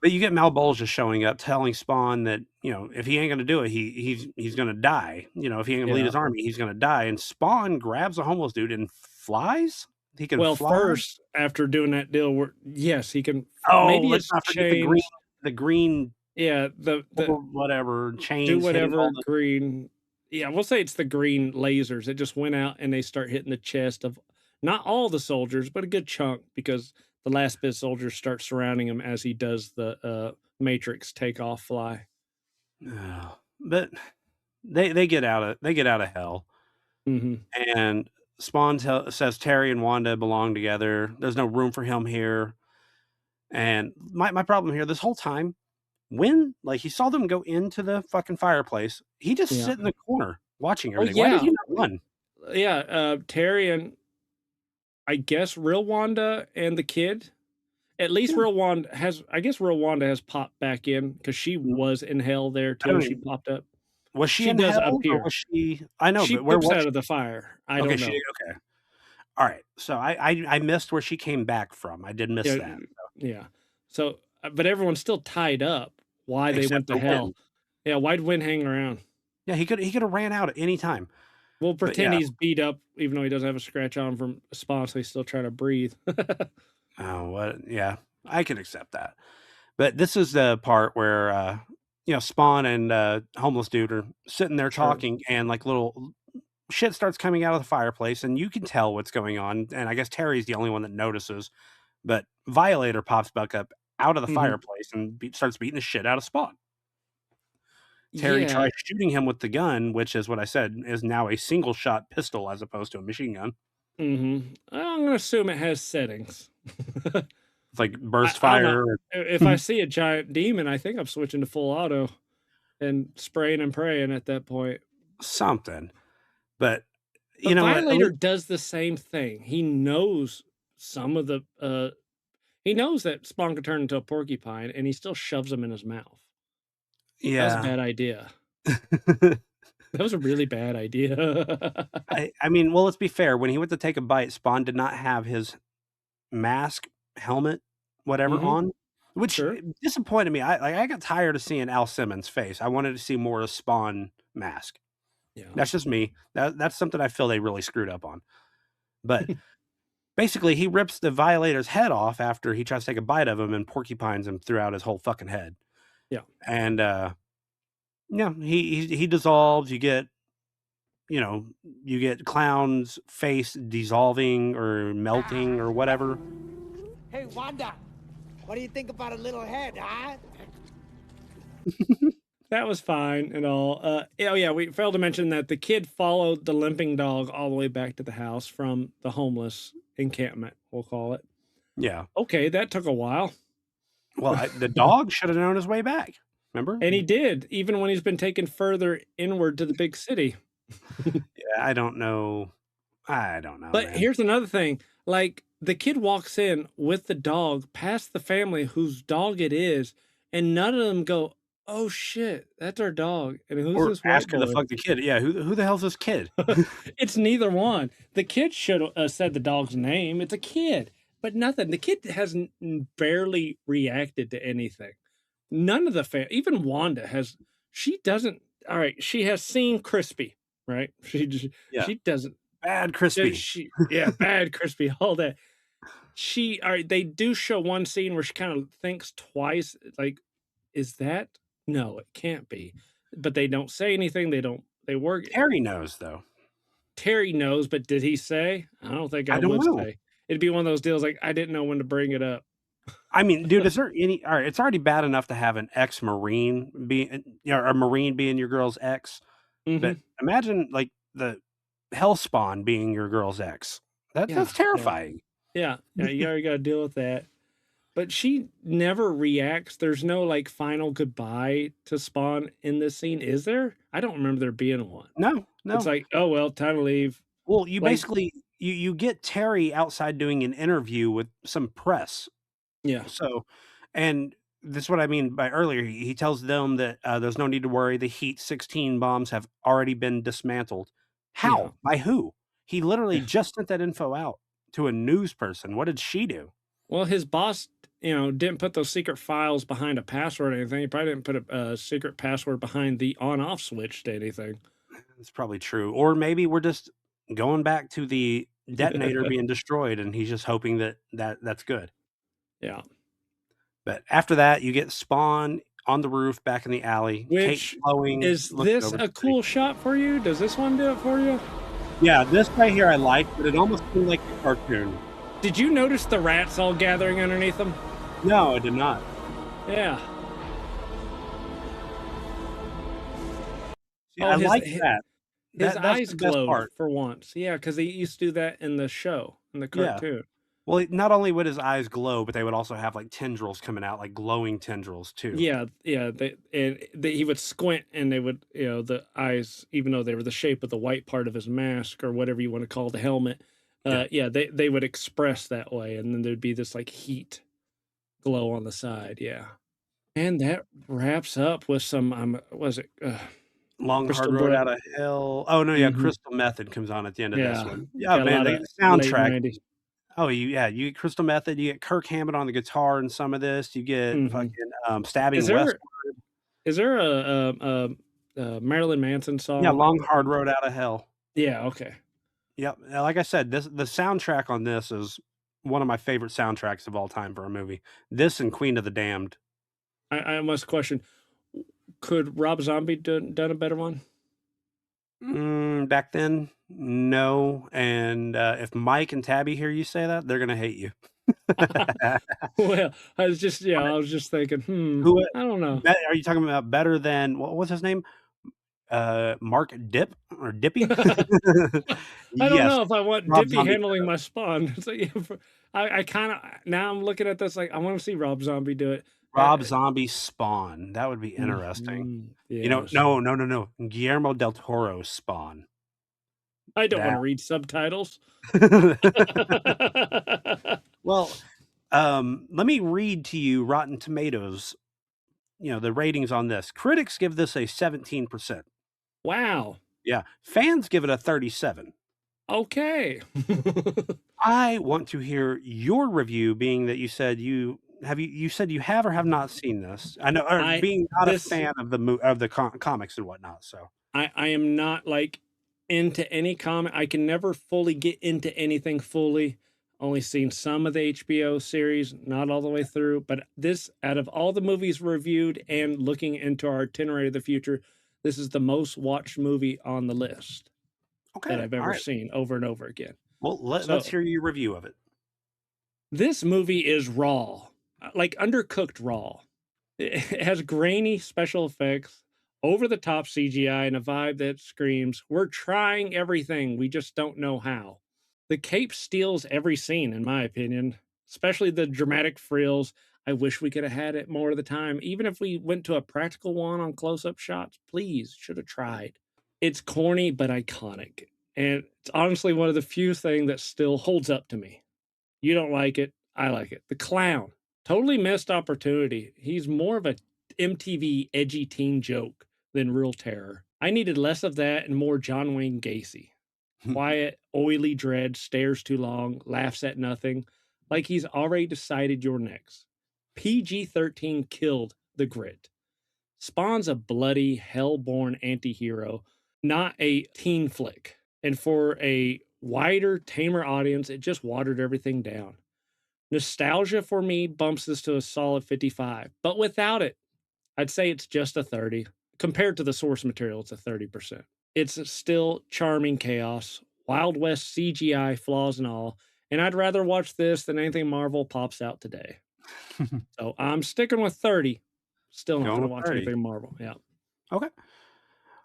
But you get Malbolgia showing up, telling Spawn that if he ain't gonna do it, he's gonna die. If he ain't gonna lead Yeah. his army, he's gonna die. And Spawn grabs a homeless dude and flies. He can Well, fly. first, after doing that deal where yes, he can Oh, maybe let's it's not forget the green, changed. the green Yeah, the whatever do chains hitting all whatever the. green. Yeah, we'll say it's the green lasers. It just went out and they start hitting the chest of not all the soldiers, but a good chunk because the last bit of soldiers start surrounding him as he does the Matrix takeoff fly. Oh, but they get out of hell, Hmm. and Spawn says Terry and Wanda belong together. There's no room for him here. And my problem here this whole time, when like he saw them go into the fucking fireplace, he just Yeah. sit in the corner watching Oh everything. Why did yeah, he not run? yeah. Terry and I guess real Wanda and the kid. At least Yeah. real Wanda has. I guess real Wanda has popped back in because she Mm, was in hell there I don't too. She even, popped up. was she She in does hell or appear. was she? I know, She but where poops was out she? of the fire. I Okay, don't know. okay. All right, so I missed where she came back from. I did miss Yeah, that, yeah. So, but everyone's still tied up. Why they except went to for Win. hell? Yeah, why'd Win hang around? Yeah, he could have ran out at any time. We'll But pretend yeah. he's beat up, even though he doesn't have a scratch on him from a spawn, so he's still trying to breathe. Oh, what? Yeah, I can accept that. But this is the part where Spawn and homeless dude are sitting there Sure. talking, and like little shit starts coming out of the fireplace, and you can tell what's going on. And I guess Terry's the only one that notices. But Violator pops back up out of the Mhm. fireplace and starts beating the shit out of Spawn. Terry Yeah. tries shooting him with the gun, which is what I said is now a single shot pistol as opposed to a machine gun. I'm gonna assume it has settings. It's like burst I don't know. fire. If I see a giant demon, I think I'm switching to full auto and spraying and praying at that point. Something. But you But know what? Violator does the same thing. He knows some of the he knows that Spawn can turn into a porcupine, and he still shoves them in his mouth. That was a Yeah. bad idea. That was a really bad idea. I mean, well, let's be fair. When he went to take a bite, Spawn did not have his mask, helmet, whatever Mhm. on, which Sure. disappointed me. I got tired of seeing Al Simmons' face. I wanted to see more of Spawn mask. Yeah. That's just me. That's something I feel they really screwed up on. But basically, he rips the Violator's head off after he tries to take a bite of him and porcupines him throughout his whole fucking head. Yeah. And yeah, he dissolves. You get Clown's face dissolving or melting or whatever. Hey, Wanda, what do you think about a little head, huh? That was fine and all. Oh yeah, we failed to mention that the kid followed the limping dog all the way back to the house from the homeless encampment, we'll call it. Yeah. Okay, that took a while. Well, the dog should have known his way back. Remember? And he did, even when he's been taken further inward to the big city. Yeah, I don't know. I don't know, But man. here's another thing, like, the kid walks in with the dog past the family whose dog it is, and none of them go, "Oh, shit, that's our dog, and who's Or this white ask her to boy?" fuck the kid. Yeah, who the hell's this kid? It's neither one. The kid should have said the dog's name. It's a kid, but nothing. The kid has barely reacted to anything. None of the even Wanda has. She doesn't. All right, she has seen Crispy, right? Yeah. She doesn't. Bad crispy. Yeah, bad Crispy. All that. All right. They do show one scene where she kind of thinks twice. Like, is that? No, it can't be. But they don't say anything. They don't. They work. Terry knows though. Terry knows, but did he say? I don't think I I don't would know. say. It'd be one of those deals like I didn't know when to bring it up. I mean, dude, is there any all right, it's already bad enough to have an ex-Marine a Marine being your girl's ex, but Mhm. imagine like the Hellspawn being your girl's ex. That's Yeah, terrifying. yeah, you already gotta deal with that. But she never reacts. There's no like final goodbye to Spawn in this scene, is there? I don't remember there being one. No, It's no. like, oh well, time to leave. Well, you Like, basically you get Terry outside doing an interview with some press. yeah, So, and this is what I mean by earlier. He tells them that there's no need to worry. The Heat 16 bombs have already been dismantled. yeah, How? By who? He literally just sent that info out to a news person. What did she do? Well, his boss, didn't put those secret files behind a password or anything. He probably didn't put a secret password behind the on-off switch to anything. It's probably true. Or maybe we're just going back to the detonator being destroyed, and he's just hoping that's good. Yeah. But after that, you get Spawn on the roof back in the alley. Which Kate flowing. is looking this over a the city. cool shot for you? Does this one do it for you? Yeah, this right here I like, but it almost seemed like a cartoon. Did you notice the rats all gathering underneath them? No, I did not. Yeah. See, Oh, I his- like his- that. His That's eyes the best glowed part. for once. Yeah, because he used to do that in the show, in the Yeah. cartoon. Well, not only would his eyes glow, but they would also have like tendrils coming out, like glowing tendrils too. Yeah, yeah. He would squint, and they would, the eyes, even though they were the shape of the white part of his mask or whatever you want to call the helmet, they would express that way, and then there'd be this like heat glow on the side. Yeah, and that wraps up with some. Was it? Long Hard Crystal Road Bro. Out of Hell. Oh, no, yeah, Mhm. Crystal Method comes on at the end of this Yeah, one. Yeah, got a man, lot the of late soundtrack. 90s. Oh, you get Crystal Method, you get Kirk Hammett on the guitar in some of this, you get Mhm. fucking, Is Stabbing West. there a Marilyn Manson Yeah, song? Long Hard Road Out of Hell. Yeah, okay. Yep, like I said, the soundtrack on this is one of my favorite soundtracks of all time for a movie. This and Queen of the Damned. I must question, could Rob Zombie done a better one? Back then, no, and, if Mike and Tabby hear you say that, they're gonna hate you. Well, I was just thinking, Who I don't know. are you talking about better than what's his name? Mark Dip or Dippy? I don't Yes, know if I want Rob Dippy Zombie. handling my spawn. It's like, I kind of now I'm looking at this like I want to see Rob Zombie do it. Rob Zombie's Spawn, that would be interesting. You know, Yes. no, Guillermo del Toro's Spawn. I don't want That to read subtitles. Well, let me read to you Rotten Tomatoes, the ratings on this. Critics give this a 17%. Wow. Yeah, fans give it a 37. Okay. I want to hear your review, being that you said you said you have or have not seen this. I know, or being not a fan of the comics and whatnot. So I am not like into any comic. I can never fully get into anything fully. Only seen some of the HBO series, not all the way through. But this, out of all the movies reviewed and looking into our itinerary of the future, this is the most watched movie on the list that I've ever seen over and over again. Well, let's hear your review of it. This movie is raw, like undercooked raw. It has grainy special effects, over the top CGI, and a vibe that screams, "We're trying everything, we just don't know how." The cape steals every scene, in my opinion, especially the dramatic frills. I wish we could have had it more of the time. Even if we went to a practical one on close up shots, please, should have tried. It's corny but iconic. And it's honestly one of the few things that still holds up to me. You don't like it, I like it. The clown, totally missed opportunity. He's more of a MTV edgy teen joke than real terror. I needed less of that and more John Wayne Gacy. Quiet, oily dread, stares too long, laughs at nothing, like he's already decided you're next. PG-13 killed the grit. Spawn's a bloody, hell-born anti-hero, not a teen flick. And for a wider, tamer audience, it just watered everything down. Nostalgia for me bumps this to a solid 55, but without it, I'd say it's just a 30. Compared to the source material, it's a 30%. It's still charming chaos, Wild West CGI flaws and all, and I'd rather watch this than anything Marvel pops out today. So I'm sticking with 30. Still not going to watch anything Marvel. Yeah. Okay.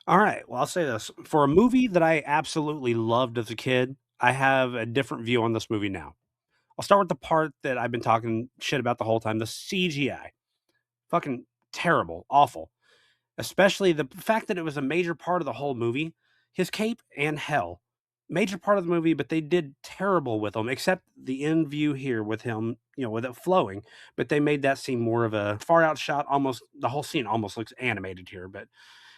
All right. Well, I'll say this. For a movie that I absolutely loved as a kid, I have a different view on this movie now. I'll start with the part that I've been talking shit about the whole time, the CGI. Fucking terrible, awful. Especially the fact that it was a major part of the whole movie. His cape and hell. Major part of the movie, but they did terrible with him, except the end view here with him, with it flowing. But they made that scene more of a far out shot. Almost the whole scene almost looks animated here. But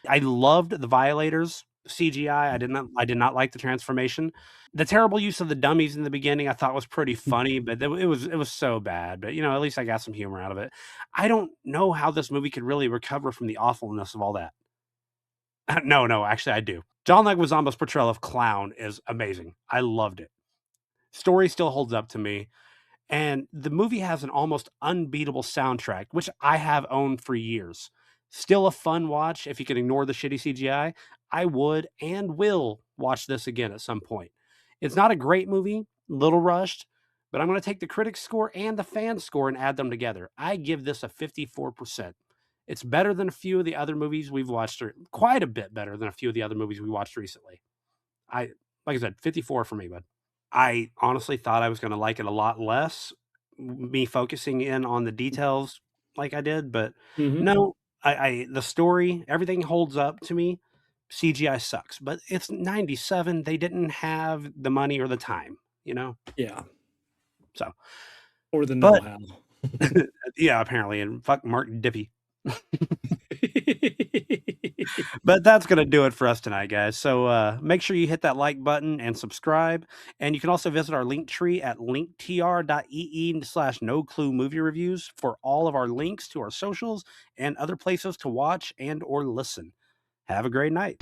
I loved the Violators CGI. I did not like the transformation. The terrible use of the dummies in the beginning I thought was pretty funny, but it was so bad. But at least I got some humor out of it. I don't know how this movie could really recover from the awfulness of all that. No, actually I do. John Leguizamo's portrayal of Clown is amazing. I loved it. Story still holds up to me. And the movie has an almost unbeatable soundtrack, which I have owned for years. Still a fun watch if you can ignore the shitty CGI. I would and will watch this again at some point. It's not a great movie, little rushed, but I'm going to take the critics score and the fan score and add them together. I give this a 54%. It's better than a few of the other movies we've watched, or quite a bit better than a few of the other movies we watched recently. Like I said, 54 for me, bud. I honestly thought I was going to like it a lot less, me focusing in on the details like I did, but no, the story, everything holds up to me. CGI sucks, but it's 97. They didn't have the money or the time, Yeah. So, or the know-how. Yeah, apparently, and fuck Mark Dippy. But that's going to do it for us tonight, guys. So make sure you hit that like button and subscribe. And you can also visit our link tree at linktr.ee/no clue movie reviews for all of our links to our socials and other places to watch and or listen. Have a great night.